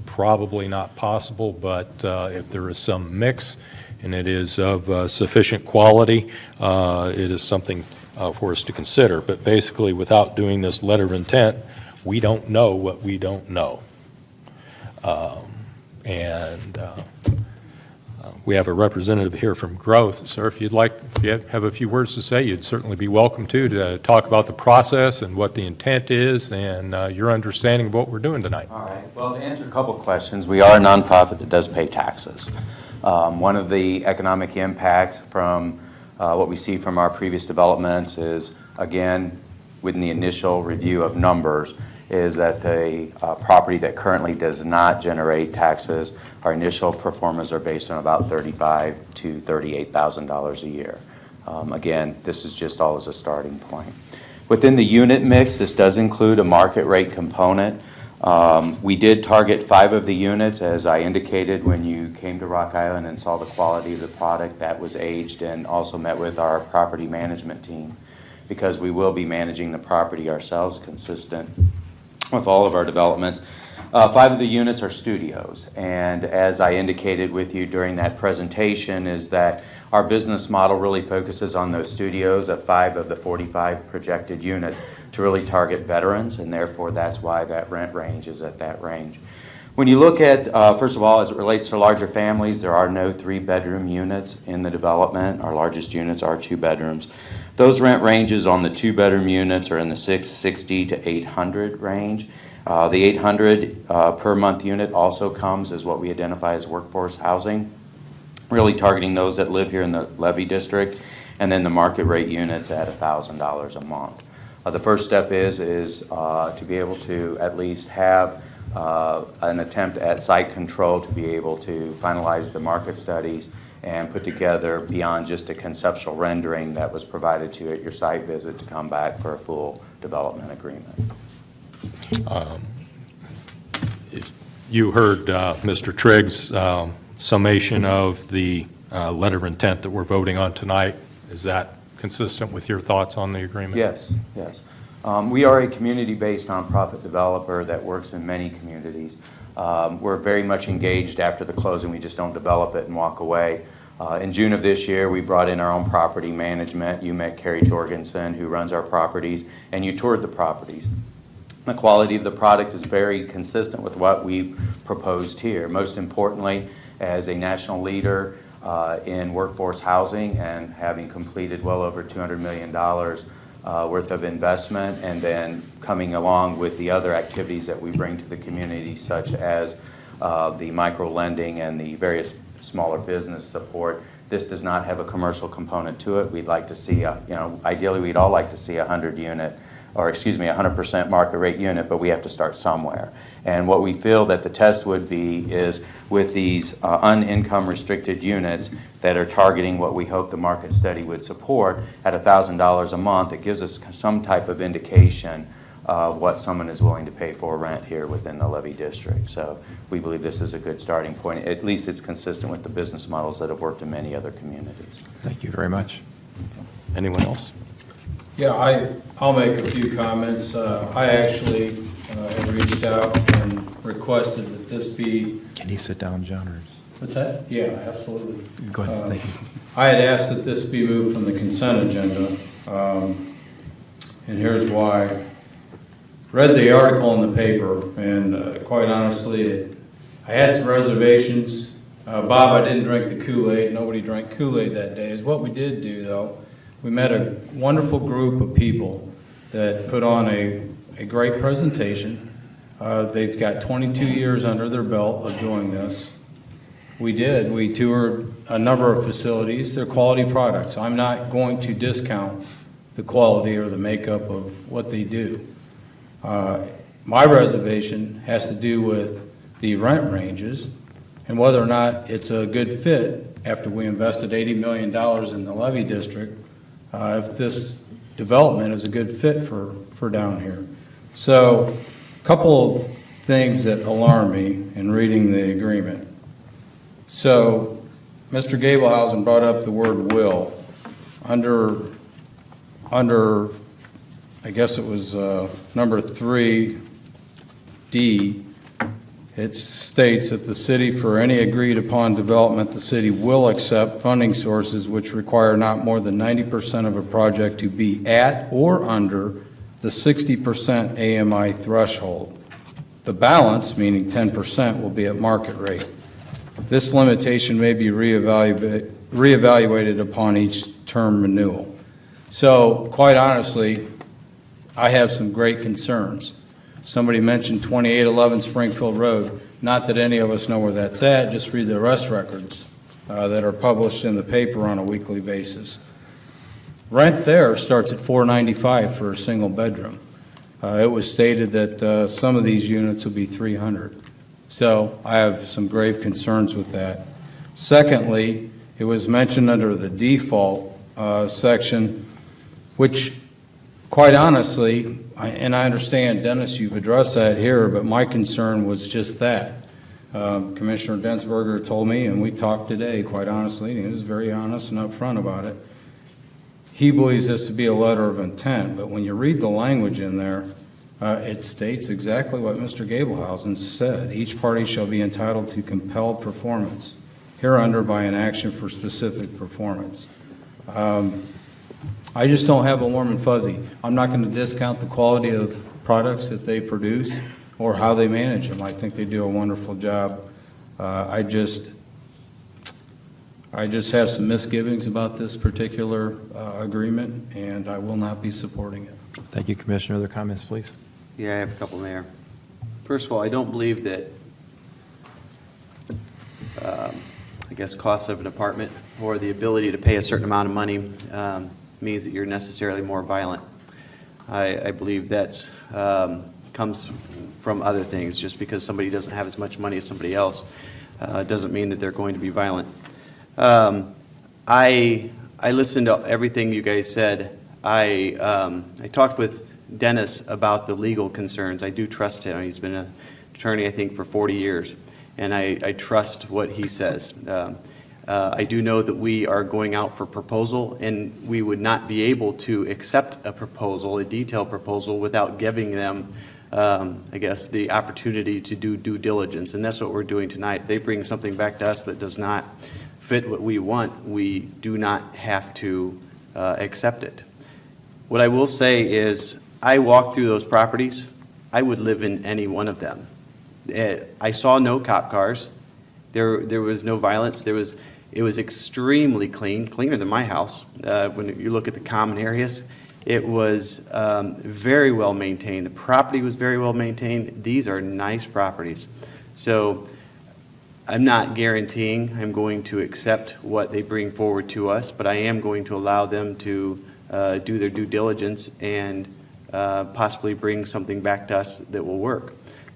Probably not possible, but if there is some mix and it is of sufficient quality, it is something for us to consider. But basically, without doing this letter of intent, we don't know what we don't know. We have a representative here from Growth. Sir, if you have a few words to say, you'd certainly be welcome to talk about the process and what the intent is and your understanding of what we're doing tonight. All right. Well, to answer a couple of questions, we are a nonprofit that does pay taxes. One of the economic impacts from what we see from our previous developments is, again, within the initial review of numbers, is that the property that currently does not generate taxes, our initial performance are based on about $35,000 to $38,000 a year. Again, this is just all as a starting point. Within the unit mix, this does include a market rate component. We did target 5 of the units, as I indicated when you came to Rock Island and saw the quality of the product that was aged, and also met with our property management team, because we will be managing the property ourselves, consistent with all of our developments. 5 of the units are studios, and as I indicated with you during that presentation, is that our business model really focuses on those studios at 5 of the 45 projected units to really target veterans, and therefore that's why that rent range is at that range. When you look at, first of all, as it relates to larger families, there are no 3-bedroom units in the development. Our largest units are 2 bedrooms. Those rent ranges on the 2-bedroom units are in the $660 to $800 range. The $800 per month unit also comes as what we identify as workforce housing, really targeting those that live here in the levy district, and then the market rate units at $1,000 a month. The first step is to be able to at least have an attempt at site control to be able to finalize the market studies and put together beyond just a conceptual rendering that was provided to you at your site visit to come back for a full development agreement. You heard Mr. Triggs' summation of the letter of intent that we're voting on tonight. Is that consistent with your thoughts on the agreement? Yes, yes. We are a community-based nonprofit developer that works in many communities. We're very much engaged after the closing. We just don't develop it and walk away. In June of this year, we brought in our own property management. You met Carrie Jorgensen, who runs our properties, and you toured the properties. The quality of the product is very consistent with what we proposed here. Most importantly, as a national leader in workforce housing and having completed well over $200 million worth of investment, and then coming along with the other activities that we bring to the community, such as the micro lending and the various smaller business support. This does not have a commercial component to it. We'd like to see, ideally we'd all like to see 100% market rate unit, but we have to start somewhere. And what we feel that the test would be is with these unincome restricted units that are targeting what we hope the market study would support at $1,000 a month, it gives us some type of indication of what someone is willing to pay for rent here within the levy district. So we believe this is a good starting point. At least it's consistent with the business models that have worked in many other communities. Thank you very much. Anyone else? Yeah, I'll make a few comments. I actually have reached out and requested that this be. Can you sit down, John? Or? What's that? Yeah, absolutely. Go ahead, thank you. I had asked that this be moved from the consent agenda, and here's why. Read the article in the paper, and quite honestly, I had some reservations. Bob, I didn't drink the Kool-Aid. Nobody drank Kool-Aid that day. Is what we did do, though. We met a wonderful group of people that put on a great presentation. They've got 22 years under their belt of doing this. We did. We toured a number of facilities. They're quality products. I'm not going to discount the quality or the makeup of what they do. My reservation has to do with the rent ranges and whether or not it's a good fit after we invested $80 million in the levy district, if this development is a good fit for down here. So a couple of things that alarm me in reading the agreement. So Mr. Gablehausen brought up the word will. Under I guess it was number 3D, it states that the city, for any agreed upon development, the city will accept funding sources which require not more than 90% of a project to be at or under the 60% AMI threshold. The balance, meaning 10%, will be at market rate. This limitation may be reevaluated upon each term renewal. So, quite honestly, I have some great concerns. Somebody mentioned 2811 Springfield Road. Not that any of us know where that's at, just read the arrest records that are published in the paper on a weekly basis. Rent there starts at $495 for a single bedroom. It was stated that some of these units will be $300. So I have some grave concerns with that. Secondly, it was mentioned under the default section, which quite honestly, and I understand, Dennis, you've addressed that here, but my concern was just that. Commissioner Densberger told me, and we talked today, quite honestly, and he was very honest and upfront about it. He believes this to be a letter of intent, but when you read the language in there, it states exactly what Mr. Gablehausen said. Each party shall be entitled to compelled performance, hereunder by an action for specific performance. I just don't have a warm and fuzzy. I'm not going to discount the quality of products that they produce or how they manage them. I think they do a wonderful job. I just have some misgivings about this particular agreement, and I will not be supporting it. Thank you, Commissioner. Other comments, please? Yeah, I have a couple, Mayor. First of all, I don't believe that, I guess, cost of an apartment or the ability to pay a certain amount of money means that you're necessarily more violent. I believe that comes from other things. Just because somebody doesn't have as much money as somebody else doesn't mean that they're going to be violent. I listened to everything you guys said. I talked with Dennis about the legal concerns. I do trust him. He's been an attorney, I think, for 40 years, and I trust what he says. I do know that we are going out for proposal, and we would not be able to accept a proposal, a detailed proposal, without giving them, I guess, the opportunity to do due diligence, and that's what we're doing tonight. They bring something back to us that does not fit what we want, we do not have to accept it. What I will say is, I walked through those properties, I would live in any one of them. I saw no cop cars, there was no violence, it was extremely clean, cleaner than my house. When you look at the common areas, it was very well maintained. The property was very well maintained. These are nice properties. So I'm not guaranteeing I'm going to accept what they bring forward to us, but I am going to allow them to do their due diligence and possibly bring something back to us that will work.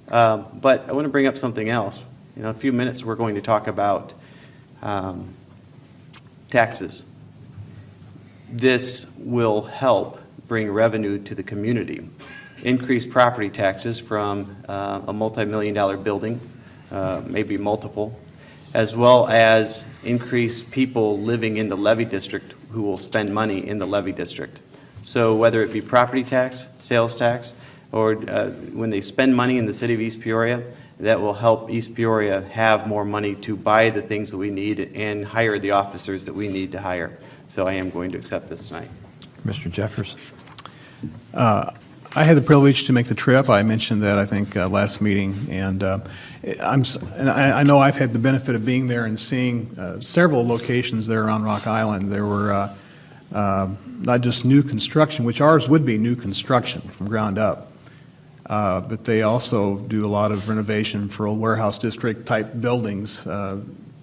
But I want to bring up something else. In a few minutes, we're going to talk about taxes. This will help bring revenue to the community. Increase property taxes from a multi-million-dollar building, maybe multiple, as well as increase people living in the levy district who will spend money in the levy district. So whether it be property tax, sales tax, or when they spend money in the city of East Peoria, that will help East Peoria have more money to buy the things that we need and hire the officers that we need to hire. So I am going to accept this tonight. Mr. Jeffers? I had the privilege to make the trip. I mentioned that, I think, last meeting, and I know I've had the benefit of being there and seeing several locations there on Rock Island. There were not just new construction, which ours would be new construction from ground up, but they also do a lot of renovation for old warehouse district type buildings.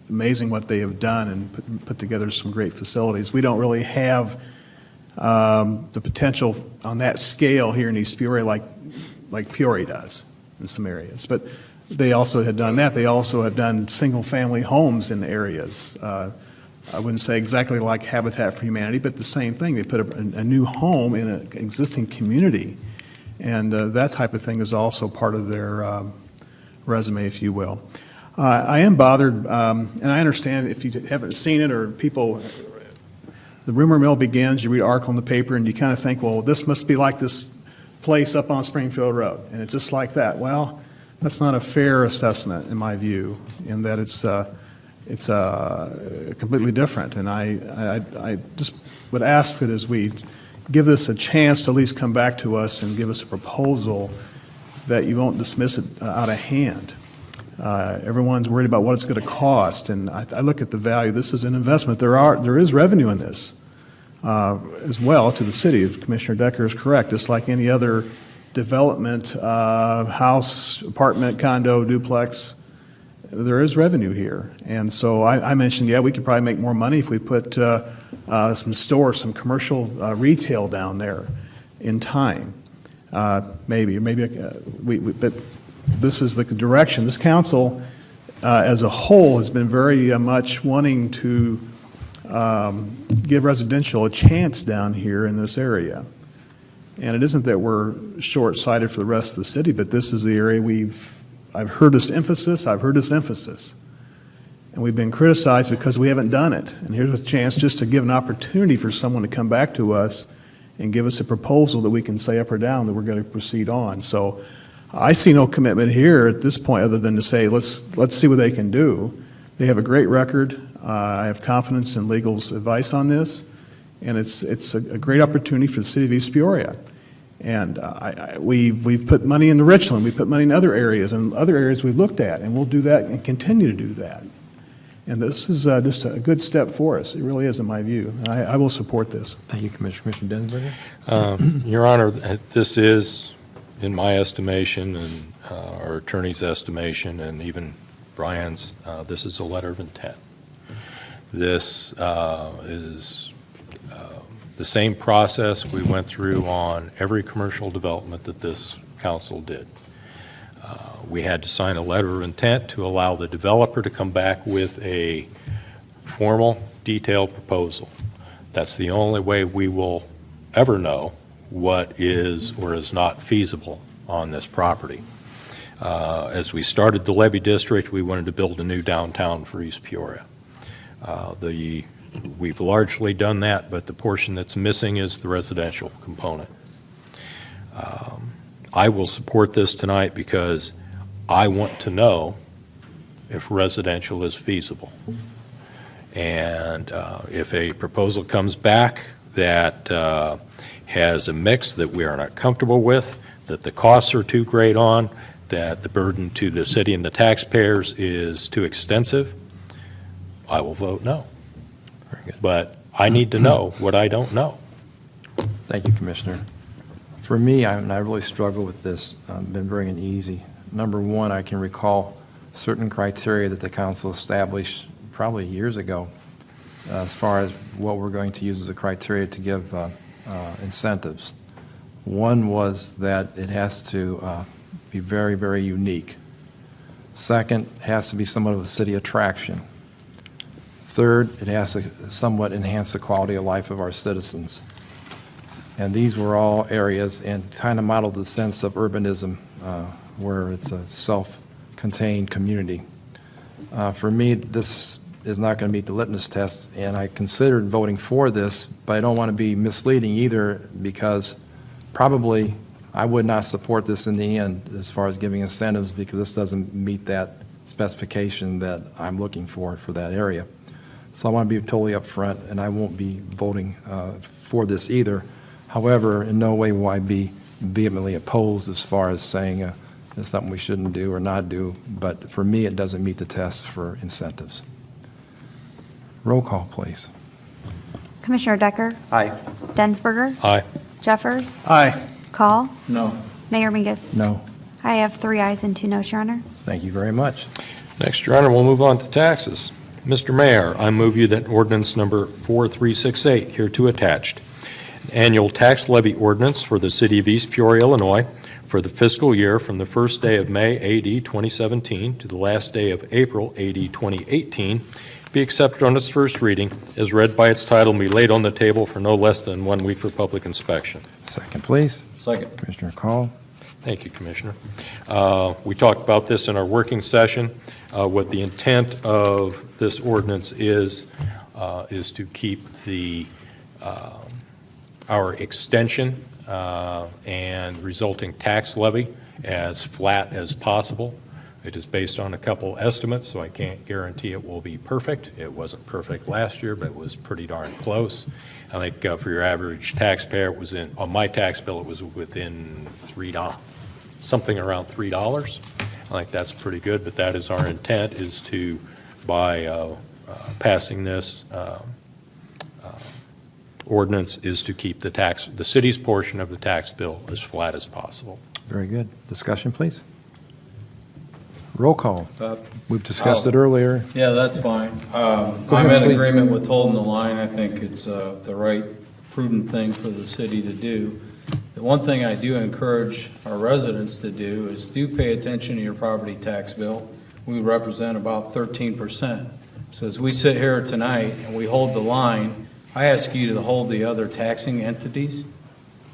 Amazing what they have done and put together some great facilities. We don't really have the potential on that scale here in East Peoria like Peoria does in some areas. But they also had done that. They also have done single-family homes in areas. I wouldn't say exactly like Habitat for Humanity, but the same thing. They put a new home in an existing community. And that type of thing is also part of their resume, if you will. I am bothered, and I understand if you haven't seen it or people, the rumor mill begins, you read an article in the paper, and you kind of think, well, this must be like this place up on Springfield Road, and it's just like that. Well, that's not a fair assessment, in my view, in that it's completely different. And I just would ask that as we give this a chance to at least come back to us and give us a proposal, that you won't dismiss it out of hand. Everyone's worried about what it's going to cost, and I look at the value. This is an investment. There is revenue in this as well to the city. If Commissioner Decker is correct, just like any other development, house, apartment, condo, duplex, there is revenue here. And so I mentioned, yeah, we could probably make more money if we put some stores, some commercial retail down there in time. Maybe, but this is the direction. This council, as a whole, has been very much wanting to give residential a chance down here in this area. And it isn't that we're short-sighted for the rest of the city, but this is the area I've heard this emphasis, and we've been criticized because we haven't done it. And here's a chance just to give an opportunity for someone to come back to us and give us a proposal that we can say up or down that we're going to proceed on. So I see no commitment here at this point other than to say, let's see what they can do. They have a great record. I have confidence in legal's advice on this, and it's a great opportunity for the city of East Peoria. And we've put money into Richland, we've put money in other areas, and other areas we've looked at, and we'll do that and continue to do that. And this is just a good step for us. It really is, in my view. And I will support this. Thank you, Commissioner Densberger. Your Honor, this is, in my estimation and our attorney's estimation and even Brian's, this is a letter of intent. This is the same process we went through on every commercial development that this council did. We had to sign a letter of intent to allow the developer to come back with a formal, detailed proposal. That's the only way we will ever know what is or is not feasible on this property. As we started the levy district, we wanted to build a new downtown for East Peoria. We've largely done that, but the portion that's missing is the residential component. I will support this tonight because I want to know if residential is feasible. And if a proposal comes back that has a mix that we are not comfortable with, that the costs are too great on, that the burden to the city and the taxpayers is too extensive, I will vote no. But I need to know what I don't know. Thank you, Commissioner. For me, I really struggle with this. I've been very uneasy. Number one, I can recall certain criteria that the council established probably years ago as far as what we're going to use as a criteria to give incentives. One was that it has to be very, very unique. Second, it has to be somewhat of a city attraction. Third, it has to somewhat enhance the quality of life of our citizens. And these were all areas and kind of modeled the sense of urbanism, where it's a self-contained community. For me, this is not going to meet the litmus test, and I considered voting for this, but I don't want to be misleading either, because probably I would not support this in the end as far as giving incentives, because this doesn't meet that specification that I'm looking for that area. So I want to be totally upfront, and I won't be voting for this either. However, in no way will I be vehemently opposed as far as saying it's something we shouldn't do or not do, but for me, it doesn't meet the test for incentives. Roll call, please. Commissioner Decker? Aye. Densberger? Aye. Jeffers? Aye. Call? No. Mayor Mingus? No. I have 3 ayes and 2 noes, Your Honor. Thank you very much. Next, Your Honor, we'll move on to taxes. Mr. Mayor, I move you that ordinance number 4368, hereto attached, an annual tax levy ordinance for the city of East Peoria, Illinois, for the fiscal year from the first day of May AD 2017 to the last day of April AD 2018, be accepted on its first reading, as read by its title, and be laid on the table for no less than 1 week for public inspection. Second, please. Second. Commissioner Call. Thank you, Commissioner. We talked about this in our working session. What the intent of this ordinance is to keep our extension and resulting tax levy as flat as possible. It is based on a couple estimates, so I can't guarantee it will be perfect. It wasn't perfect last year, but it was pretty darn close. I think for your average taxpayer, it was on my tax bill, it was within $3, something around $3. I think that's pretty good, but that is our intent, is to, by passing this ordinance, is to keep the city's portion of the tax bill as flat as possible. Very good. Discussion, please. Roll call. Uh, We've discussed it earlier. Yeah, that's fine. ahead, I'm in please. agreement with holding the line. I think it's the right, prudent thing for the city to do. The one thing I do encourage our residents to do is do pay attention to your property tax bill. We represent about 13%. So as we sit here tonight and we hold the line, I ask you to hold the other taxing entities.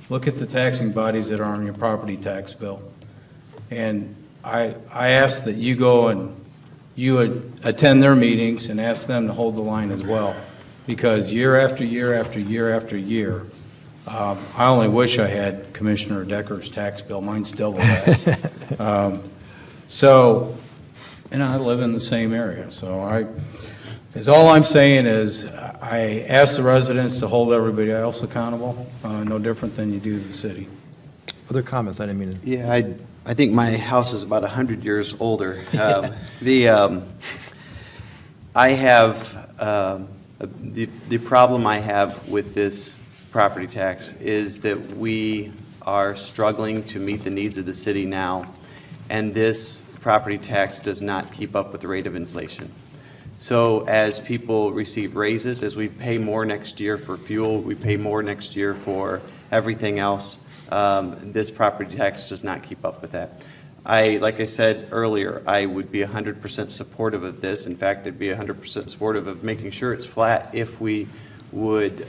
Look at the taxing bodies that are on your property tax bill. And I ask that you go and you would attend their meetings and ask them to hold the line as well. Because year after year after year after year, I only wish I had Commissioner Decker's tax bill. Mine's double that. So, and I live in the same area. So all I'm saying is I ask the residents to hold everybody else accountable, no different than you do the city. Other comments? I didn't mean to. Yeah, I think my house is about 100 years older. I have, the problem I have with this property tax is that we are struggling to meet the needs of the city now, and this property tax does not keep up with the rate of inflation. So as people receive raises, as we pay more next year for fuel, we pay more next year for everything else, this property tax does not keep up with that. Like I said earlier, I would be 100% supportive of this. In fact, I'd be 100% supportive of making sure it's flat if we would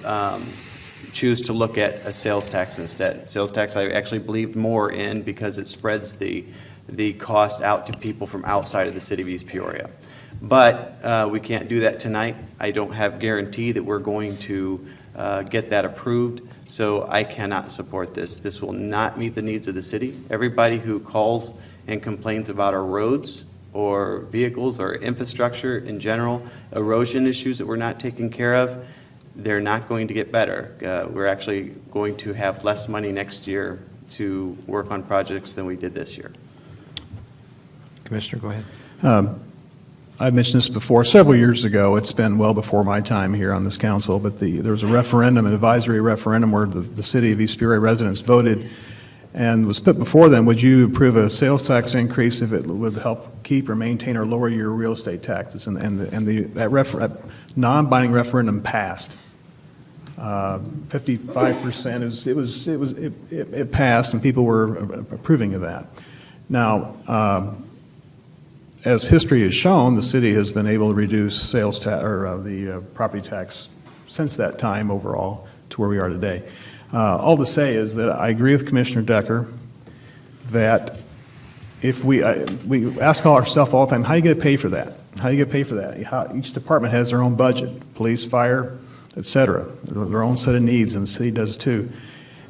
choose to look at a sales tax instead. Sales tax I actually believe more in because it spreads the cost out to people from outside of the city of East Peoria. But we can't do that tonight. I don't have guarantee that we're going to get that approved, so I cannot support this. This will not meet the needs of the city. Everybody who calls and complains about our roads or vehicles or infrastructure in general, erosion issues that we're not taking care of, they're not going to get better. We're actually going to have less money next year to work on projects than we did this year. Commissioner, go ahead. I've mentioned this before, several years ago. It's been well before my time here on this council, but there was a referendum, an advisory referendum, where the city of East Peoria residents voted, and was put before them, would you approve a sales tax increase if it would help keep or maintain or lower your real estate taxes? And that non-binding referendum passed. 55%, it passed, and people were approving of that. Now, as history has shown, the city has been able to reduce sales tax, or the property tax since that time overall to where we are today. All to say is that I agree with Commissioner Decker that if we ask ourselves all the time, how do you get paid for that? How do you get paid for that? Each department has their own budget, police, fire, et cetera, their own set of needs, and the city does too.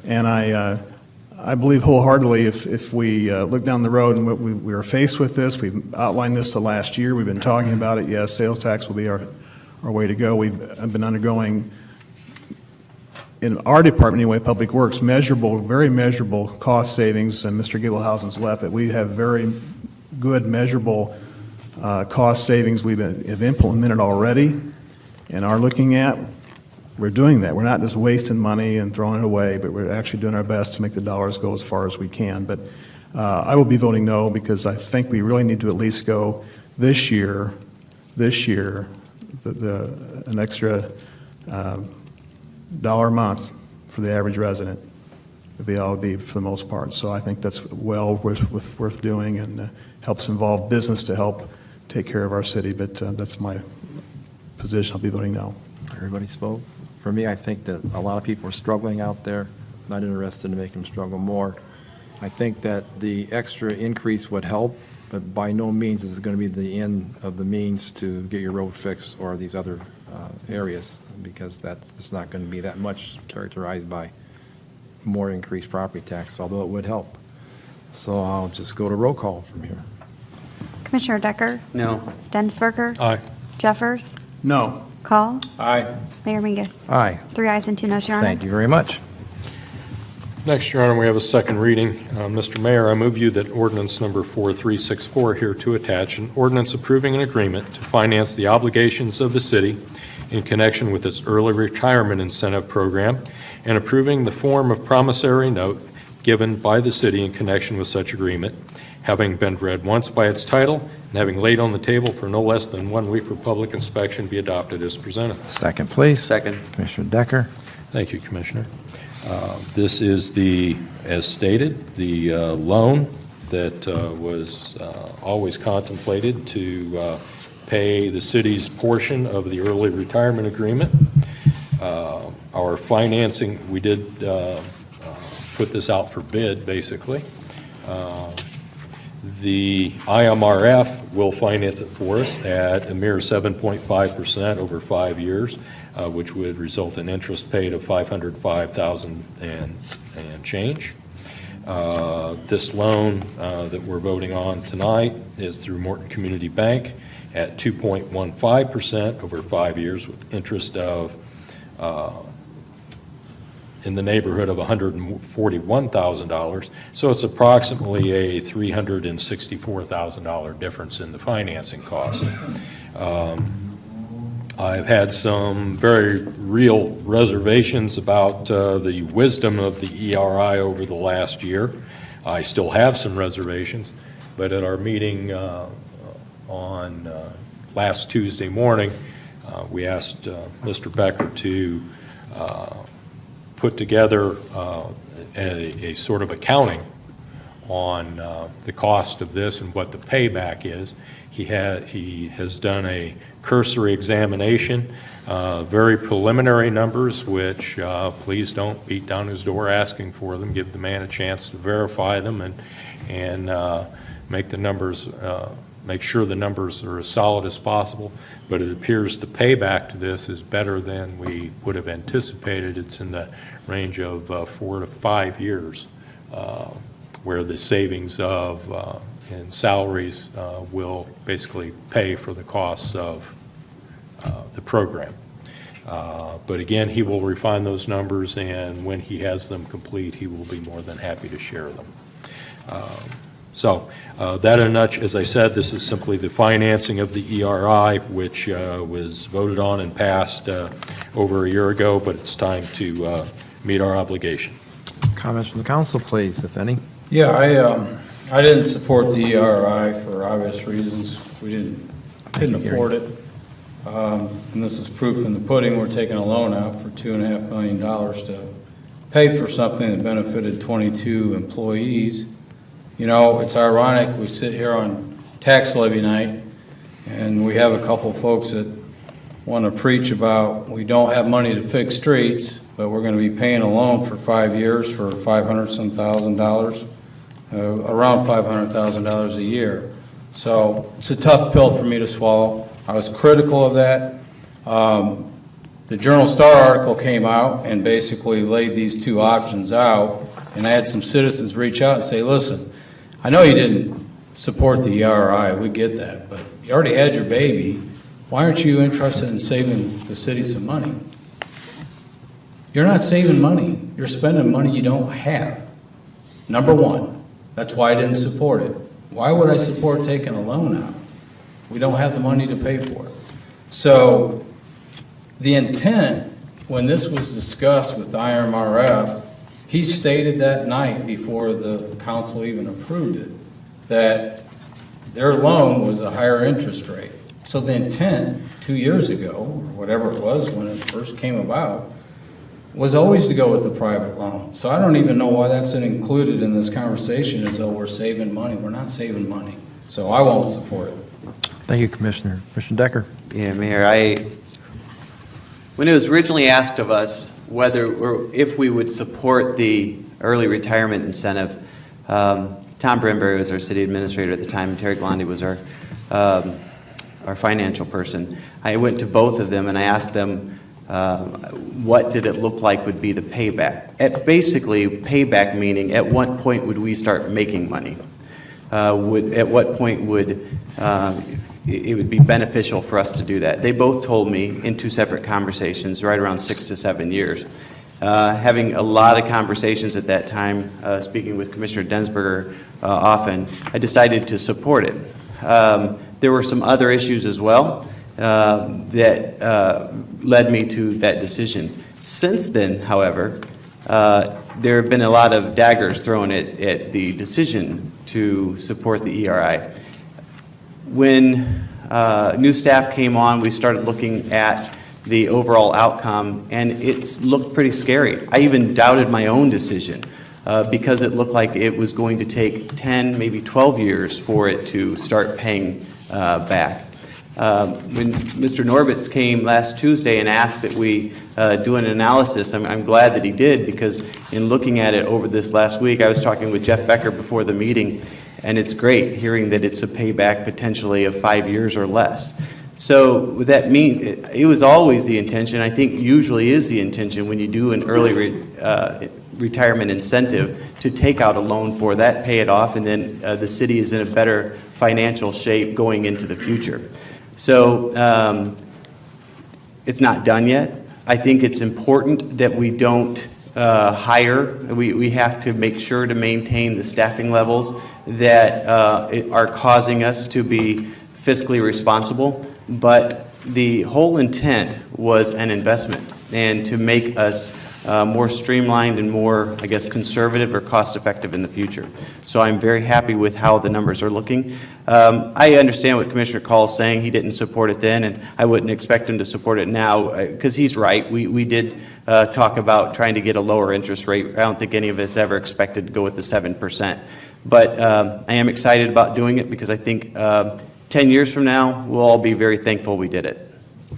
And I believe wholeheartedly if we look down the road and we are faced with this, we've outlined this the last year, we've been talking about it, yes, sales tax will be our way to go. We've been undergoing, in our department anyway, Public Works, very measurable cost savings, and Mr. Gibelhausen's left it. We have very good measurable cost savings have implemented already and are looking at. We're doing that. We're not just wasting money and throwing it away, but we're actually doing our best to make the dollars go as far as we can. But I will be voting no, because I think we really need to at least go this year, an extra $1 a month for the average resident would be all it be for the most part. So I think that's well worth doing, and helps involve business to help take care of our city. But that's my position. I'll be voting no. Everybody spoke. For me, I think that a lot of people are struggling out there, not interested in making them struggle more. I think that the extra increase would help, but by no means is it going to be the end of the means to get your road fixed or these other areas, because it's not going to be that much characterized by more increased property tax, although it would help. So I'll just go to roll call from here. Commissioner Decker? No. Densberger? Aye. Jeffers? No. Call? Aye. Mayor Mingus? Aye. 3 ayes and 2 noes, Your Honor. Thank you very much. Next, Your Honor, we have a second reading. Mr. Mayor, I move you that ordinance number 4364 here to attach, an ordinance approving an agreement to finance the obligations of the city in connection with its early retirement incentive program, and approving the form of promissory note given by the city in connection with such agreement, having been read once by its title and having laid on the table for no less than 1 week for public inspection, be adopted as presented. Second, please. Second. Commissioner Decker? Thank you, Commissioner. This is as stated, the loan that was always contemplated to pay the city's portion of the early retirement agreement. Our financing, we did put this out for bid, basically. The IMRF will finance it for us at a mere 7.5% over 5 years, which would result in interest paid of $505,000 and change. This loan that we're voting on tonight is through Morton Community Bank at 2.15% over 5 years, with interest of in the neighborhood of $141,000. So it's approximately a $364,000 difference in the financing cost. I've had some very real reservations about the wisdom of the ERI over the last year. I still have some reservations, but at our meeting on last Tuesday morning, we asked Mr. Becker to put together a sort of accounting on the cost of this and what the payback is. He has done a cursory examination, very preliminary numbers, which please don't beat down his door asking for them. Give the man a chance to verify them and make the numbers make sure the numbers are as solid as possible, but it appears the payback to this is better than we would have anticipated. It's in the range of 4 to 5 years, where the savings of in salaries will basically pay for the costs of the program. But again, he will refine those numbers, and when he has them complete, he will be more than happy to share them. So that in a nutshell, as I said, this is simply the financing of the ERI, which was voted on and passed over a year ago, but it's time to meet our obligation. Comments from the council, please, if any. Yeah, I didn't support the ERI for obvious reasons. We didn't afford it. And this is proof in the pudding. We're taking a loan out for $2.5 million to pay for something that benefited 22 employees. You know, it's ironic, we sit here on tax levy night, and we have a couple folks that want to preach about we don't have money to fix streets, but we're going to be paying a loan for 5 years for $500-some thousand, around $500,000 a year. So it's a tough pill for me to swallow. I was critical of that. The Journal-Star article came out and basically laid these two options out, and I had some citizens reach out and say, listen, I know you didn't support the ERI, we get that, but you already had your baby. Why aren't you interested in saving the city some money? You're not saving money. You're spending money you don't have. Number one, that's why I didn't support it. Why would I support taking a loan out? We don't have the money to pay for it. So the intent, when this was discussed with IMRF, he stated that night before the council even approved it, that their loan was a higher interest rate. So the intent 2 years ago, or whatever it was when it first came about, was always to go with a private loan. So I don't even know why that's included in this conversation as though we're saving money. We're not saving money. So I won't support it. Thank you, Commissioner. Commissioner Decker. Yeah, Mayor, when it was originally asked of us whether or if we would support the early retirement incentive, Tom Brenbury was our city administrator at the time, and Terry Glandi was our financial person. I went to both of them and I asked them what did it look like would be the payback. Basically, payback meaning at what point would we start making money? At what point would it would be beneficial for us to do that? They both told me in two separate conversations, right around 6 to 7 years. Having a lot of conversations at that time, speaking with Commissioner Densberger often, I decided to support it. There were some other issues as well that led me to that decision. Since then, however, there have been a lot of daggers thrown at the decision to support the ERI. When new staff came on, we started looking at the overall outcome, and it's looked pretty scary. I even doubted my own decision because it looked like it was going to take 10, maybe 12 years for it to start paying back. When Mr. Norbitz came last Tuesday and asked that we do an analysis, I'm glad that he did, because in looking at it over this last week, I was talking with Jeff Becker before the meeting, and it's great hearing that it's a payback potentially of 5 years or less. So that means it was always the intention, I think usually is the intention when you do an early retirement incentive, to take out a loan for that, pay it off, and then the city is in a better financial shape going into the future. So it's not done yet. I think it's important that we don't hire. We have to make sure to maintain the staffing levels that are causing us to be fiscally responsible. But the whole intent was an investment and to make us more streamlined and more, I guess, conservative or cost-effective in the future. So I'm very happy with how the numbers are looking. I understand what Commissioner Call is saying. He didn't support it then, and I wouldn't expect him to support it now, because he's right. We did talk about trying to get a lower interest rate. I don't think any of us ever expected to go with the 7%. But I am excited about doing it, because I think 10 years from now, we'll all be very thankful we did it.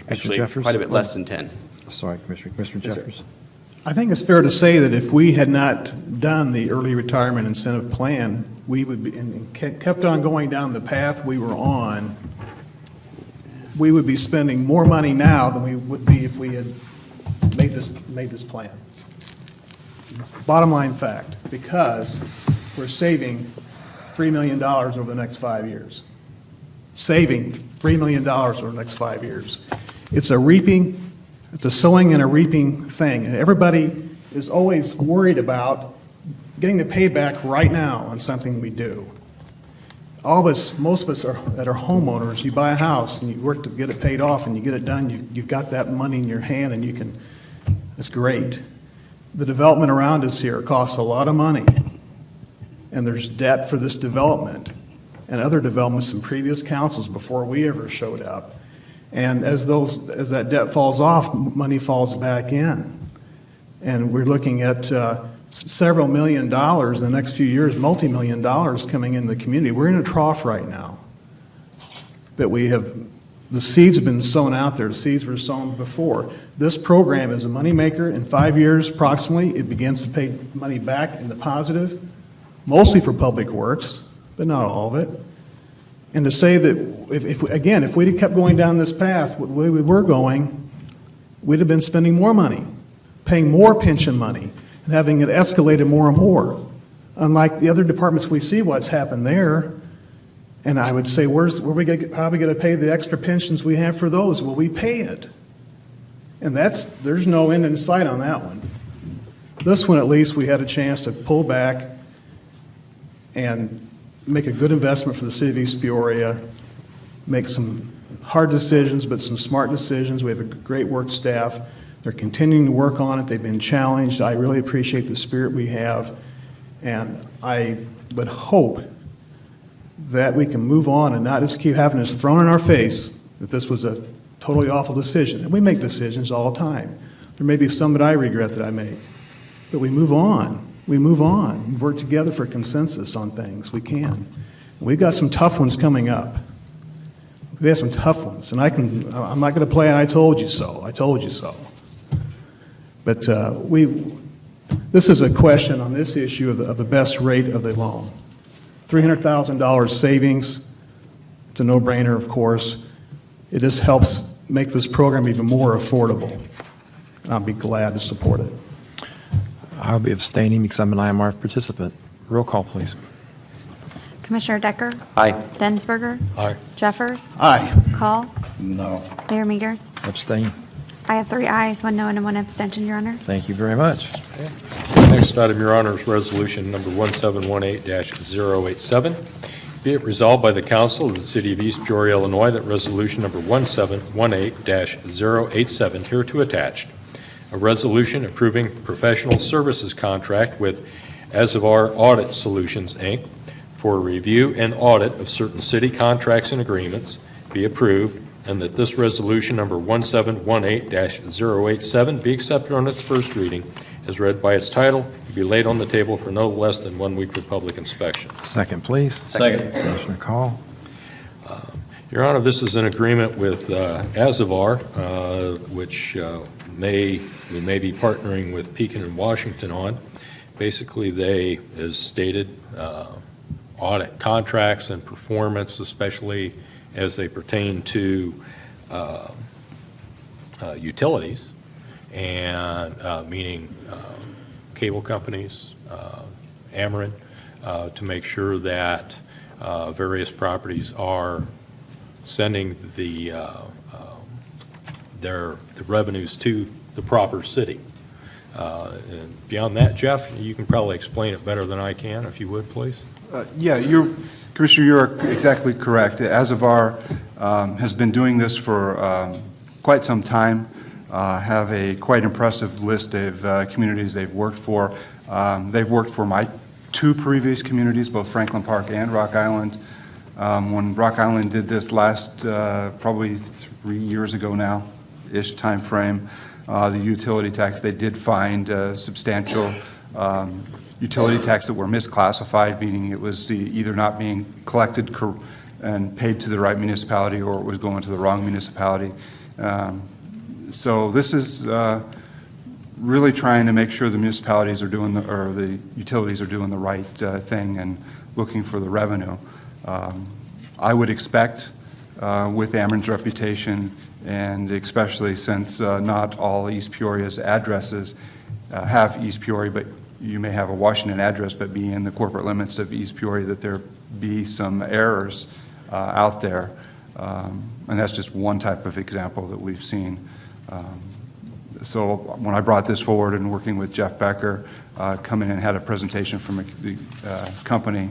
Actually, quite a bit less than 10. Sorry, Commissioner. Commissioner Yes, Jeffers. I think it's fair to say that if we had not done the early retirement incentive plan, we would be, and kept on going down the path we were on, we would be spending more money now than we would be if we had made this plan. Bottom line fact, because we're saving $3 million over the next 5 years. Saving $3 million over the next 5 years. It's a sowing and a reaping thing, and everybody is always worried about getting the payback right now on something we do. All of us, most of us that are homeowners, you buy a house and you work to get it paid off and you get it done, you've got that money in your hand and you can, it's great. The development around us here costs a lot of money, and there's debt for this development and other developments in previous councils before we ever showed up. And as that debt falls off, money falls back in. And we're looking at several $1 million in the next few years, multi-million dollars coming in the community. We're in a trough right now. But the seeds have been sown out there. The seeds were sown before. This program is a moneymaker. In 5 years, approximately, it begins to pay money back in the positive, mostly for public works, but not all of it. And to say that, if we'd have kept going down this path the way we were going, we'd have been spending more money, paying more pension money, and having it escalated more and more. Unlike the other departments, we see what's happened there. And I would say, how are we going to pay the extra pensions we have for those? Well, we pay it. And there's no end in sight on that one. This one, at least, we had a chance to pull back and make a good investment for the city of East Peoria, make some hard decisions, but some smart decisions. We have a great work staff. They're continuing to work on it. They've been challenged. I really appreciate the spirit we have. And I would hope that we can move on and not just keep having this thrown in our face that this was a totally awful decision. And we make decisions all the time. There may be some that I regret that I made, but we move on. We move on. We work together for consensus on things. We can. And we've got some tough ones coming up. We have some tough ones, and I'm not going to play I told you so. I told you so. But this is a question on this issue of the best rate of the loan. $300,000 savings. It's a no-brainer, of course. It just helps make this program even more affordable. And I'll be glad to support it. I'll be abstaining because I'm an IMR participant. Roll call, please. Commissioner Decker? Aye. Densberger? Aye. Jeffers? Aye. Call? No. Mayor Mingers? Abstain. I have 3 ayes, 1 no, and 1 abstention, Your Honor. Thank you very much. Next item, Your Honor, is Resolution Number 1718-087. Be it resolved by the Council of the City of East Peoria, Illinois, that Resolution Number 1718-087 hereto attached, a resolution approving professional services contract with Azavar Audit Solutions, Inc. for review and audit of certain city contracts and agreements be approved, and that this resolution number 1718-087 be accepted on its first reading as read by its title, be laid on the table for no less than 1 week for public inspection. Second, please. Second. Commissioner Call. Your Honor, this is an agreement with Azavar, which we may be partnering with Pekin and Washington on. Basically, they, as stated, audit contracts and performance, especially as they pertain to utilities, and meaning cable companies, Ameren, to make sure that various properties are sending the revenues to the proper city. And beyond that, Jeff, you can probably explain it better than I can, if you would, please. Yeah, Commissioner, you're exactly correct. Azavar has been doing this for quite some time, have a quite impressive list of communities they've worked for. They've worked for my 2 previous communities, both Franklin Park and Rock Island. When Rock Island did this last, probably 3 years ago now-ish time frame, the utility tax, they did find substantial utility tax that were misclassified, meaning it was either not being collected and paid to the right municipality, or it was going to the wrong municipality. So this is really trying to make sure the municipalities are doing, or the utilities are doing the right thing and looking for the revenue. I would expect, with Ameren's reputation, and especially since not all East Peoria's addresses have East Peoria, but you may have a Washington address but be in the corporate limits of East Peoria, that there be some errors out there. And that's just one type of example that we've seen. So when I brought this forward and working with Jeff Becker, coming in and had a presentation from the company,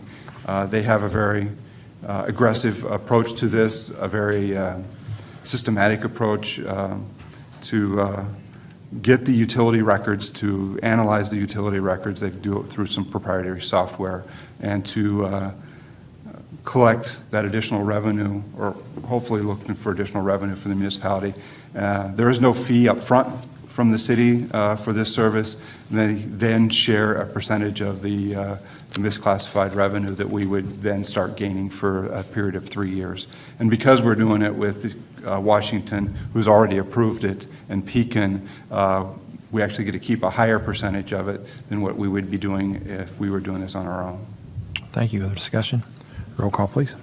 they have a very aggressive approach to this, a very systematic approach to get the utility records, to analyze the utility records. They do it through some proprietary software, and to collect that additional revenue, or hopefully looking for additional revenue for the municipality. There is no fee up front from the city for this service. They then share a percentage of the misclassified revenue that we would then start gaining for a period of 3 years. And because we're doing it with Washington, who's already approved it, and Pekin, we actually get to keep a higher percentage of it than what we would be doing if we were doing this on our own. Thank you. Other discussion? Roll call, please.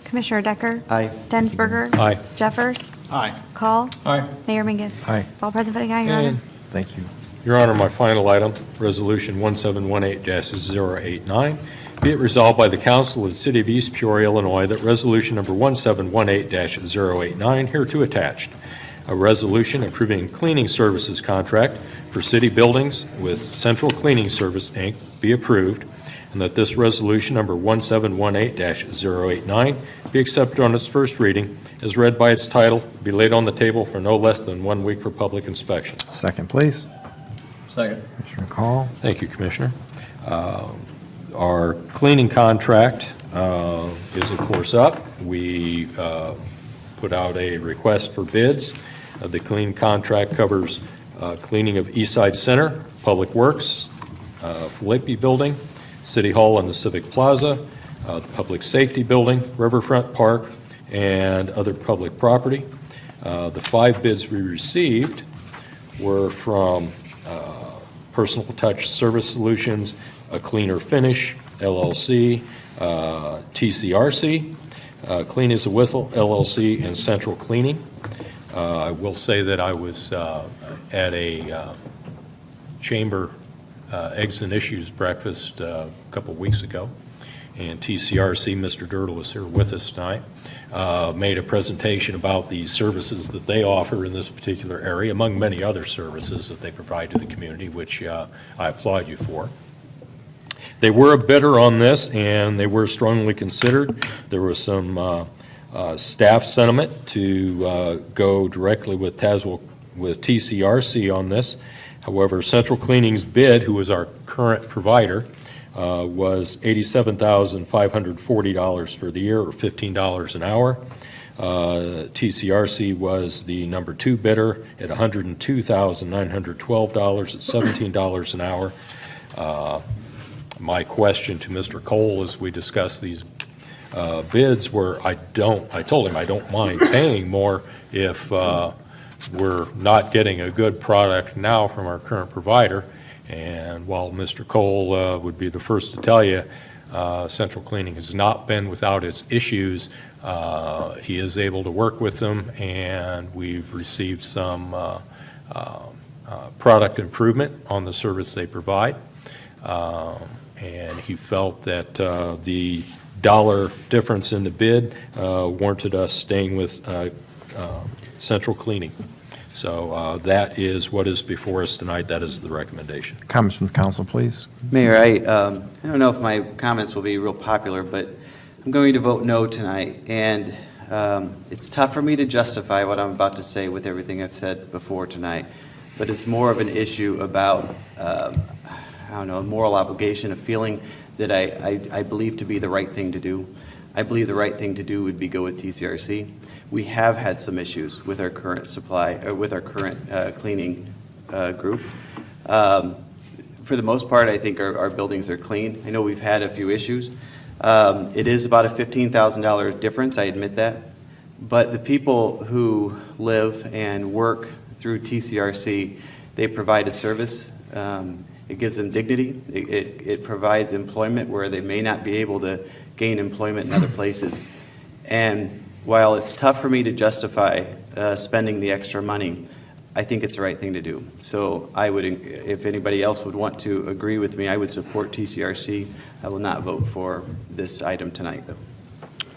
Commissioner Decker? Aye. Densberger? Aye. Jeffers? Aye. Call? Aye. Mayor Mingus? Aye. All present voting aye, Your Honor. Thank you. Your Honor, my final item, Resolution 1718-089. Be it resolved by the Council of the City of East Peoria, Illinois, that Resolution number 1718-089, hereto attached, a resolution approving cleaning services contract for city buildings with Central Cleaning Service, Inc., be approved, and that this resolution number 1718-089 be accepted on its first reading, as read by its title, be laid on the table for no less than 1 week for public inspection. Second, please. Second. Commissioner Call. Thank you, Commissioner. Our cleaning contract is, of course, up. We put out a request for bids. The clean contract covers cleaning of Eastside Center, Public Works, Philippi Building, City Hall and the Civic Plaza, the Public Safety Building, Riverfront Park, and other public property. The 5 bids we received were from Personal Touch Service Solutions, A Cleaner Finish, LLC, TCRC, Clean as a Whistle, LLC, and Central Cleaning. I will say that I was at a chamber Eggs and Issues breakfast a couple weeks ago, and TCRC, Mr. Dirtle, was here with us tonight, made a presentation about the services that they offer in this particular area, among many other services that they provide to the community, which I applaud you for. They were a bidder on this, and they were strongly considered. There was some staff sentiment to go directly with TCRC on this. However, Central Cleaning's bid, who was our current provider, was $87,540 for the year, or $15 an hour. TCRC was the number 2 bidder at $102,912 at $17 an hour. My question to Mr. Cole as we discussed these bids were, I told him I don't mind paying more if we're not getting a good product now from our current provider. And while Mr. Cole would be the first to tell you, Central Cleaning has not been without its issues. He is able to work with them, and we've received some product improvement on the service they provide. And he felt that the dollar difference in the bid warranted us staying with Central Cleaning. So that is what is before us tonight. That is the recommendation. Comments from the council, please. Mayor, I don't know if my comments will be real popular, but I'm going to vote no tonight. And it's tough for me to justify what I'm about to say with everything I've said before tonight. But it's more of an issue about, I don't know, a moral obligation, a feeling that I believe to be the right thing to do. I believe the right thing to do would be go with TCRC. We have had some issues with our current supply, or with our current cleaning group. For the most part, I think our buildings are clean. I know we've had a few issues. It is about a $15,000 difference, I admit that. But the people who live and work through TCRC, They provide a service. It gives them dignity. It provides employment where they may not be able to gain employment in other places. And while it's tough for me to justify spending the extra money, I think it's the right thing to do. So I would, if anybody else would want to agree with me, I would support TCRC. I will not vote for this item tonight, though.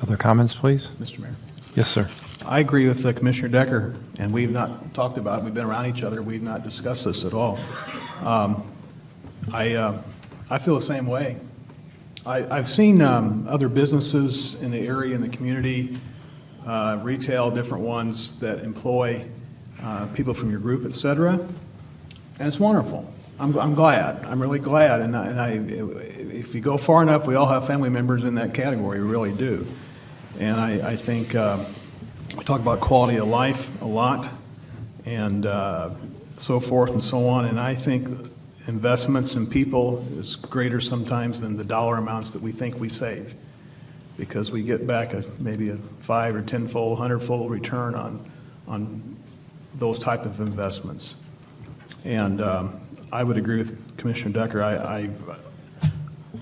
Other comments, please? Mr. Mayor. Yes, sir. I agree with Commissioner Decker, and we've not talked about it. We've been around each other. We've not discussed this at all. I feel the same way. I've seen other businesses in the area, in the community, retail, different ones that employ people from your group, et cetera, and it's wonderful. I'm glad. I'm really glad. And if you go far enough, we all have family members in that category. We really do. And I think we talk about quality of life a lot and so forth and so on. And I think investments in people is greater sometimes than the dollar amounts that we think we save, because we get back maybe a 5 or 10-fold, 100-fold return on those type of investments. And I would agree with Commissioner Decker.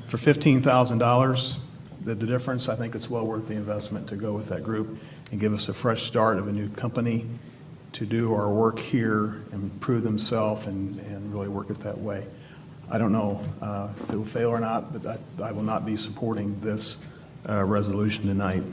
For $15,000, the difference, I think it's well worth the investment to go with that group and give us a fresh start of a new company to do our work here and prove themselves and really work it that way. I don't know if it will fail or not, but I will not be supporting this resolution tonight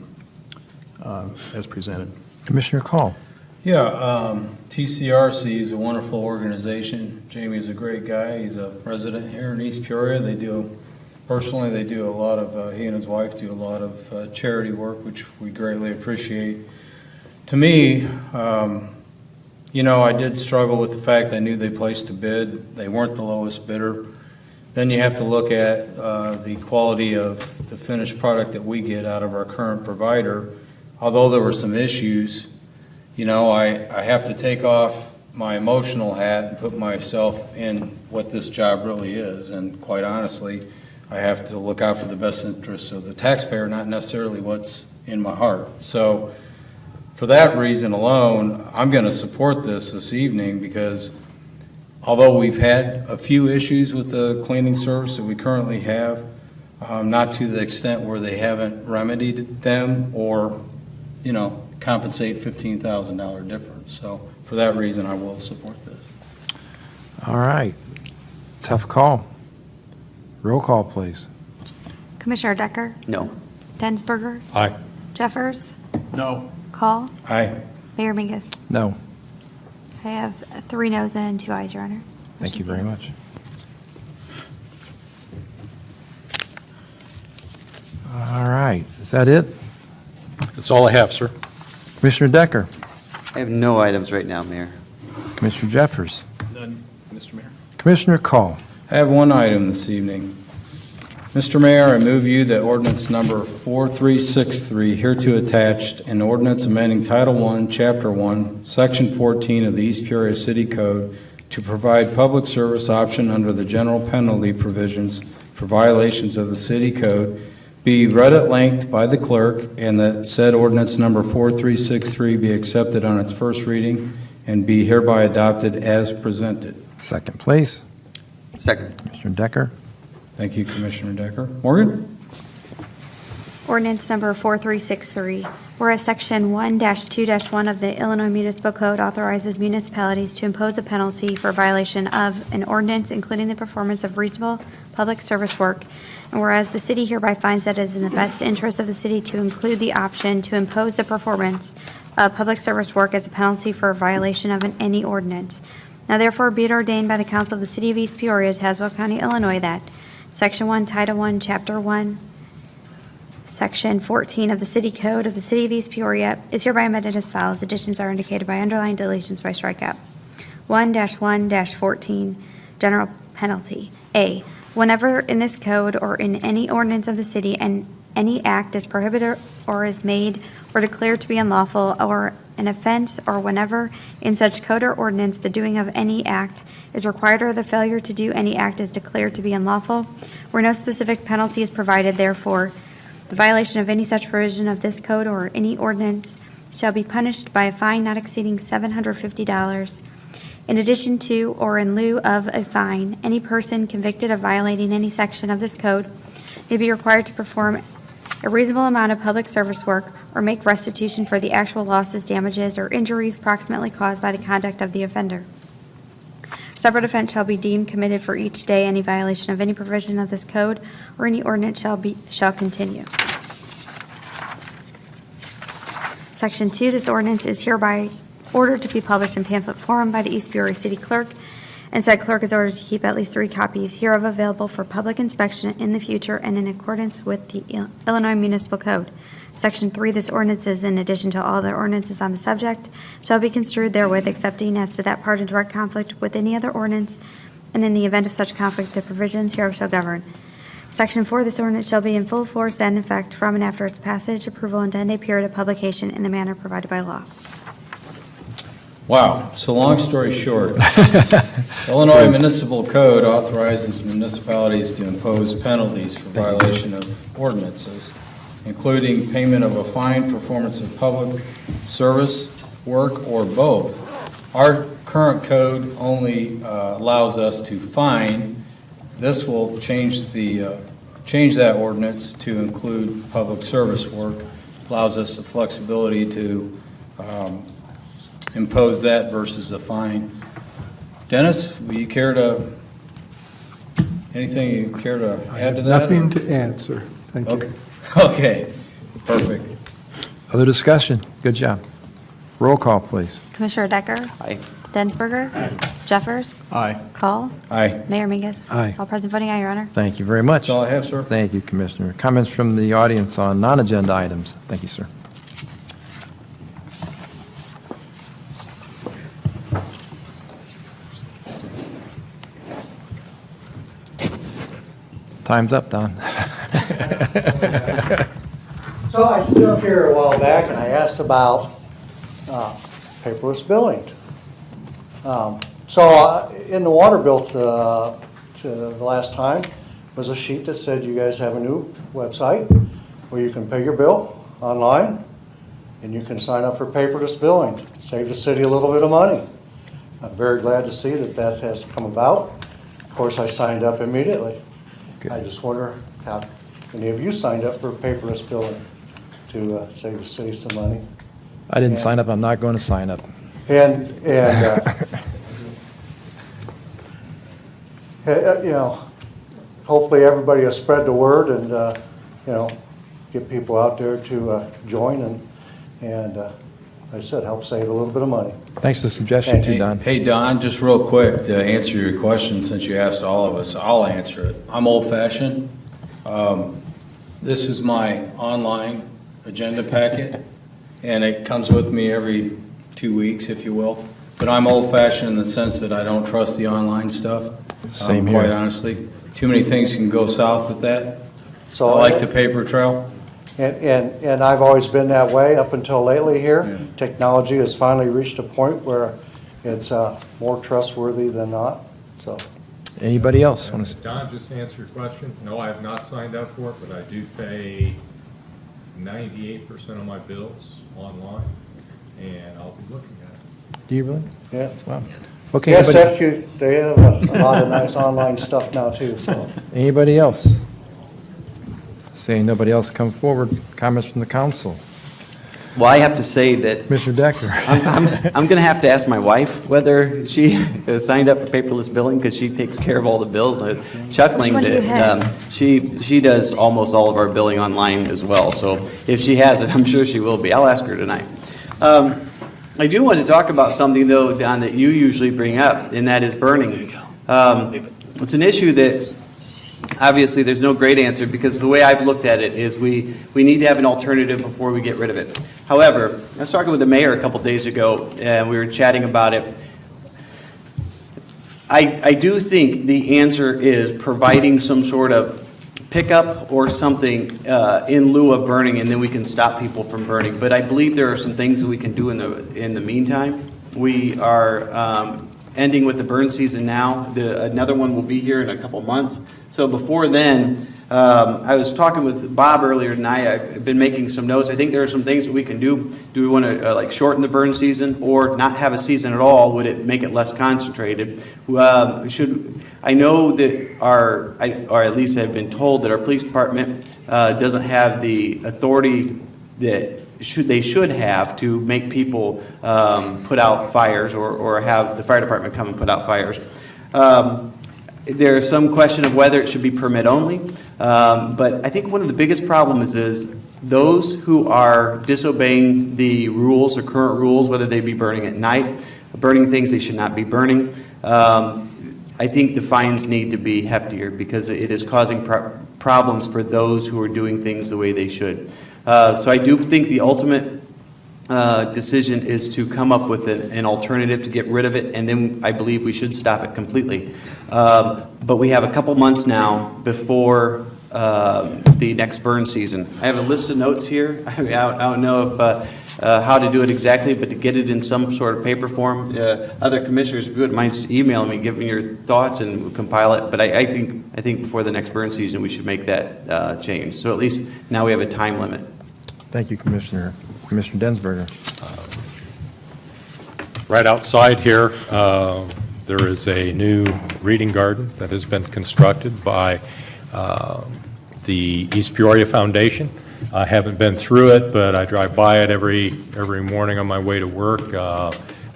as presented. Commissioner Call. Yeah, TCRC is a wonderful organization. Jamie's a great guy. He's a resident here in East Peoria. They do a lot of, he and his wife do a lot of charity work, which we greatly appreciate. To me, I did struggle with the fact I knew they placed a bid. They weren't the lowest bidder. Then you have to look at the quality of the finished product that we get out of our current provider. Although there were some issues, I have to take off my emotional hat and put myself in what this job really is. And quite honestly, I have to look out for the best interests of the taxpayer, not necessarily what's in my heart. So for that reason alone, I'm going to support this evening, because although we've had a few issues with the cleaning service that we currently have, not to the extent where they haven't remedied them or, compensate $15,000 difference. So for that reason, I will support this. All right. Tough call. Roll call, please. Commissioner Decker? No. Densberger? Aye. Jeffers? No. Call? Aye. Mayor Mingus? No. I have 3 noes and 2 ayes, Your Honor. Thank you very much. All right. Is that it? That's all I have, sir. Commissioner Decker? I have no items right now, Mayor. Commissioner Jeffers? None, Mr. Mayor. Commissioner Call? I have one item this evening. Mr. Mayor, I move you that ordinance number 4363, hereto attached, an ordinance amending Title I, Chapter 1, Section 14 of the East Peoria City Code to provide public service option under the general penalty provisions for violations of the city code, be read at length by the clerk, and that said ordinance number 4363 be accepted on its first reading and be hereby adopted as presented. Second, please. Second. Commissioner Decker? Thank you, Commissioner Decker. Morgan? Ordinance number 4363, whereas Section 1-2-1 of the Illinois Municipal Code authorizes municipalities to impose a penalty for violation of an ordinance including the performance of reasonable public service work, and whereas the city hereby finds that it is in the best interest of the city to include the option to impose the performance of public service work as a penalty for a violation of any ordinance. Now therefore be it ordained by the Council of the City of East Peoria, Tazewell County, Illinois, that Section 1, Title I, Chapter 1, Section 14 of the City Code of the City of East Peoria is hereby amended as follows. Additions are indicated by underline, deletions by strikeout. 1-1-14, general penalty. A, whenever in this code or in any ordinance of the city and any act is prohibited or is made or declared to be unlawful or an offense, or whenever in such code or ordinance the doing of any act is required or the failure to do any act is declared to be unlawful, where no specific penalty is provided, therefore, the violation of any such provision of this code or any ordinance shall be punished by a fine not exceeding $750, In addition to or in lieu of a fine, any person convicted of violating any section of this code may be required to perform a reasonable amount of public service work or make restitution for the actual losses, damages, or injuries proximately caused by the conduct of the offender. A separate offense shall be deemed committed for each day any violation of any provision of this code or any ordinance shall continue. Section 2, this ordinance is hereby ordered to be published in pamphlet form by the East Peoria City Clerk, and said clerk is ordered to keep at least 3 copies hereof available for public inspection in the future and in accordance with the Illinois Municipal Code. Section 3, this ordinance is in addition to all other ordinances on the subject, shall be construed therewith, excepting as to that part in direct conflict with any other ordinance, and in the event of such conflict, the provisions hereof shall govern. Section 4, this ordinance shall be in full force and effect from and after its passage, approval, and 10-day period of publication in the manner provided by law. Wow, so long story short, Illinois Municipal Code authorizes municipalities to impose penalties for violation of ordinances, including payment of a fine, performance of public service, work, or both. Our current code only allows us to fine. This will change that ordinance to include public service work, allows us the flexibility to impose that versus a fine. Dennis, will you care to, anything you care to add to that? Nothing to add, sir. Thank you. Okay. Okay, perfect. Other discussion? Good job. Roll call, please. Commissioner Decker? Aye. Densberger? Jeffers? Aye. Call? Aye. Mayor Mingus? Aye. All present voting aye, Your Honor. Thank you very much. That's all I have, sir. Thank you, Commissioner. Comments from the audience on non-agenda items? Thank you, sir. Time's up, Don. So I stood up here a while back and I asked about paperless billing. In the water bill to the last time was a sheet that said you guys have a new website where you can pay your bill online and you can sign up for paperless billing. Save the city a little bit of money. I'm very glad to see that that has come about. Of course, I signed up immediately. Good. I just wonder how many of you signed up for paperless billing to save the city some money. I didn't Yeah. sign up. I'm not going to sign up. And you know, hopefully everybody will spread the word and, you know, get people out there to join and like I said, help save a little bit of money. Thanks for the suggestion, too, Don. Hey, Don, just real quick to answer your question, since you asked all of us, I'll answer it. I'm old-fashioned. This is my online agenda packet, and it comes with me every 2 weeks, if you will. But I'm old-fashioned in the sense that I don't trust the online stuff. Same here. Quite honestly. Too many things can go south with that. So I like the paper trail. And I've always been that way up until lately here. Technology has finally reached a point where it's more trustworthy than not, so. Anybody else want to? Don, just to answer your question, no, I have not signed up for it, but I do pay 98% of my bills online, and I'll be looking at it. Do you really? Yeah. Wow. Okay. Yes, anybody- they have a lot of nice online stuff now too, so. Anybody else? Seeing nobody else come forward, comments from the council. Well, I have to say that Commissioner Decker. I'm going to have to ask my wife whether she has signed up for paperless billing because she takes care of all the bills. I'm chuckling Which one do you that have? she does almost all of our billing online as well. So if she has it, I'm sure she will be. I'll ask her tonight. I do want to talk about something, though, Don, that you usually bring up, and that is burning. It's an issue that obviously there's no great answer because the way I've looked at it is we need to have an alternative before we get rid of it. However, I was talking with the mayor a couple days ago, and we were chatting about it. I do think the answer is providing some sort of pickup or something in lieu of burning, and then we can stop people from burning. But I believe there are some things that we can do in the meantime. We are ending with the burn season now. Another one will be here in a couple months. So before then, I was talking with Bob earlier tonight. I've been making some notes. I think there are some things that we can do. Do we want to like shorten the burn season or not have a season at all? Would it make it less concentrated? I know that or at least I've been told that our police department doesn't have the authority that they should have to make people put out fires or have the fire department come and put out fires. There's some question of whether it should be permit only, but I think one of the biggest problems is those who are disobeying the rules or current rules, whether they be burning at night, burning things they should not be burning. I think the fines need to be heftier because it is causing problems for those who are doing things the way they should. So I do think the ultimate decision is to come up with an alternative to get rid of it, and then I believe we should stop it completely. But we have a couple months now before the next burn season. I have a list of notes here. I don't know if how to do it exactly, but to get it in some sort of paper form. Other commissioners, if you wouldn't mind just emailing me, give me your thoughts, and we'll compile it. But I think before the next burn season, we should make that change. So at least now we have a time limit. Thank you, Commissioner. Commissioner Densberger. Right outside here, there is a new reading garden that has been constructed by the East Peoria Foundation. I haven't been through it, but I drive by it every morning on my way to work.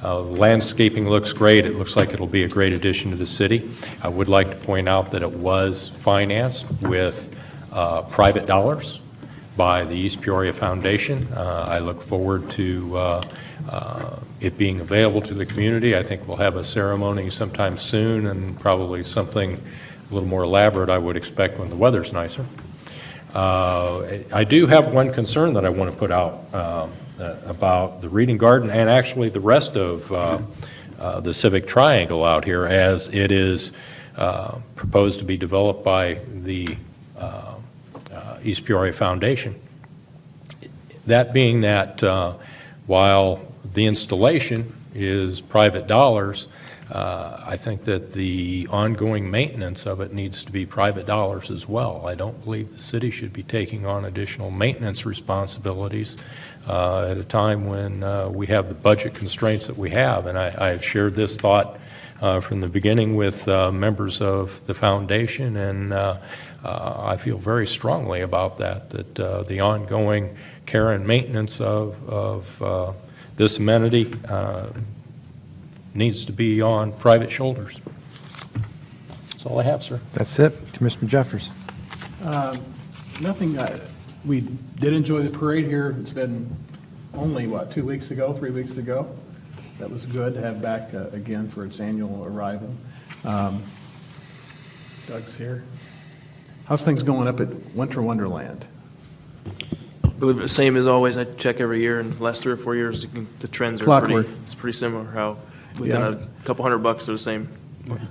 Landscaping looks great. It looks like it'll be a great addition to the city. I would like to point out that it was financed with private dollars by the East Peoria Foundation. I look forward to it being available to the community. I think we'll have a ceremony sometime soon, and probably something a little more elaborate I would expect when the weather's nicer. I do have one concern that I want to put out about the reading garden and actually the rest of the Civic Triangle out here, as it is proposed to be developed by the East Peoria Foundation. That being that while the installation is private dollars, I think that the ongoing maintenance of it needs to be private dollars as well. I don't believe the city should be taking on additional maintenance responsibilities at a time when we have the budget constraints that we have. And I have shared this thought from the beginning with members of the foundation, and I feel very strongly about that the ongoing care and maintenance of this amenity needs to be on private shoulders. That's all I have, sir. That's it. Commissioner Jeffers. Nothing, we did enjoy the parade here. It's been only, 3 weeks ago? That was good to have back again for its annual arrival. Doug's here. How's things going up at Winter Wonderland? I believe the same as always. I check every year, and the last 3 or 4 years, the trends are Clockwork. pretty similar, how within a couple $100 they're the same.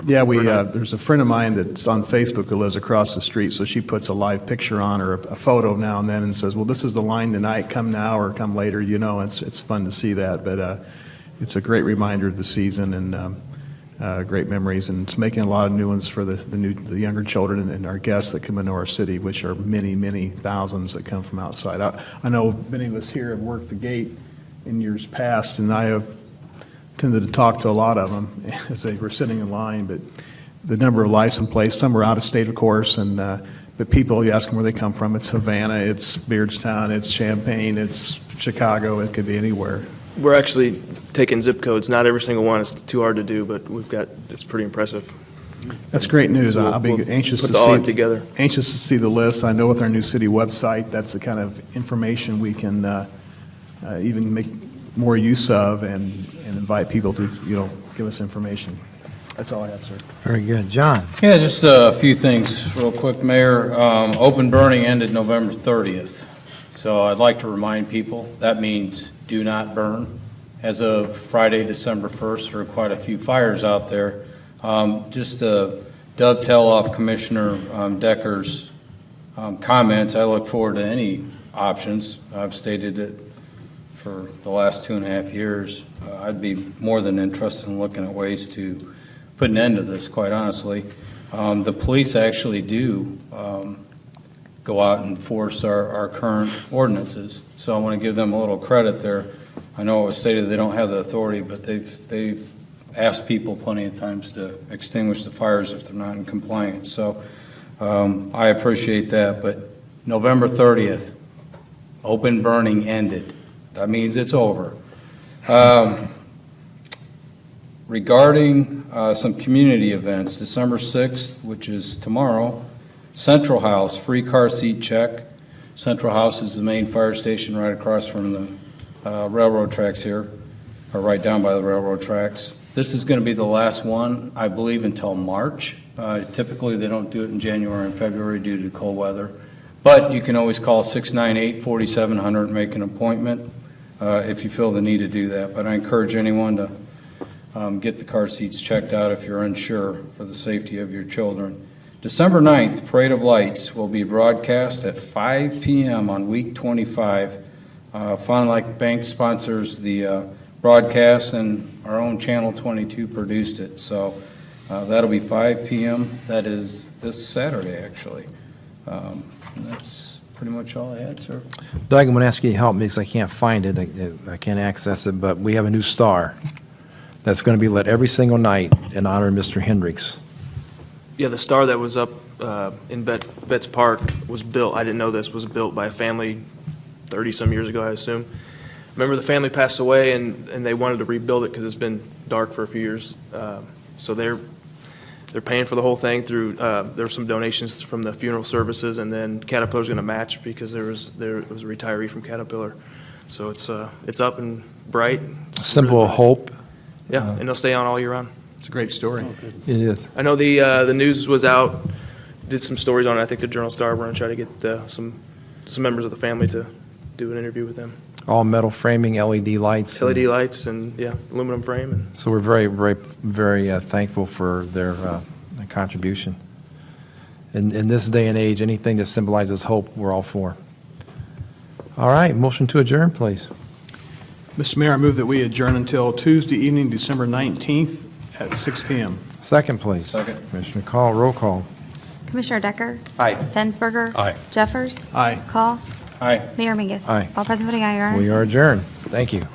Yeah, there's a friend of mine that's on Facebook who lives across the street, so she puts a live picture on or a photo now and then and says, well, this is the line tonight, come now or come later, it's fun to see that, but it's a great reminder of the season and great memories, and it's making a lot of new ones for the younger children and our guests that come into our city, which are many, many thousands that come from outside. I know many of us here have worked the gate in years past, and I have tended to talk to a lot of them as they were sitting in line, but the number of license plates, some are out of state, of course, and but people, you ask them where they come from, it's Havana, it's Beardstown, it's Champaign, it's Chicago, it could be anywhere. We're actually taking zip codes. Not every single one is too hard to do, but it's pretty impressive. That's great news. So I'll be we'll anxious put to all see it together. Anxious to see the list. I know with our new city website, that's the kind of information we can even make more use of and invite people to give us information. That's all I have, sir. Very good. John? Yeah, just a few things real quick, Mayor. Open burning ended November 30th. So I'd like to remind people that means do not burn. As of Friday, December 1st, there are quite a few fires out there. Just to dovetail off Commissioner Decker's comments, I look forward to any options. I've stated it for the last 2.5 years. I'd be more than interested in looking at ways to put an end to this, quite honestly. The police actually do go out and enforce our current ordinances. So I want to give them a little credit there. I know it was stated they don't have the authority, but they've asked people plenty of times to extinguish the fires if they're not in compliance. So I appreciate that, but November 30th, open burning ended. That means it's over. Regarding some community events, December 6th, which is tomorrow, Central House, free car seat check. Central House is the main fire station right across from the railroad tracks here, or right down by the railroad tracks. This is going to be the last one, I believe, until March. Typically, they don't do it in January and February due to cold weather. But you can always call 698-4700 and make an appointment if you feel the need to do that. But I encourage anyone to get the car seats checked out if you're unsure for the safety of your children. December 9th, Parade of Lights will be broadcast at 5 p.m. on week 25. Fond du Lac Bank sponsors the broadcast, and our own Channel 22 produced it. So that'll be 5 p.m. That is this Saturday, actually. And that's pretty much all I had, sir. Doug, I'm going to ask you to help me because I can't find it. I can't access it, but we have a new star that's going to be lit every single night in honor of Mr. Hendricks. Yeah, the star that was up in Betts Park was built, I didn't know this, was built by a family 30-some years ago, I assume. Remember, the family passed away, and they wanted to rebuild it because it's been dark for a few years. So they're paying for the whole thing through, there were some donations from the funeral services, and then Caterpillar's going to match because there was a retiree from Caterpillar. So it's up and bright. A symbol of hope. Yeah, and it'll stay on all year round. It's a great story. It is. I know the news was out, did some stories on it. I think the Journal-Star, we're going to try to get some members of the family to do an interview with them. All metal framing, LED lights. LED lights and, yeah, aluminum frame. And So we're very, very, very thankful for their contribution. In this day and age, anything that symbolizes hope, we're all for. All right, motion to adjourn, please. Mr. Mayor, I move that we adjourn until Tuesday evening, December 19th at 6 p.m. Second, please. Second. Commissioner Call, roll call. Commissioner Decker? Aye. Densberger? Aye. Jeffers? Aye. Call? Aye. Mayor Mingus? Aye. All present voting aye, Your Honor. We are adjourned. Thank you.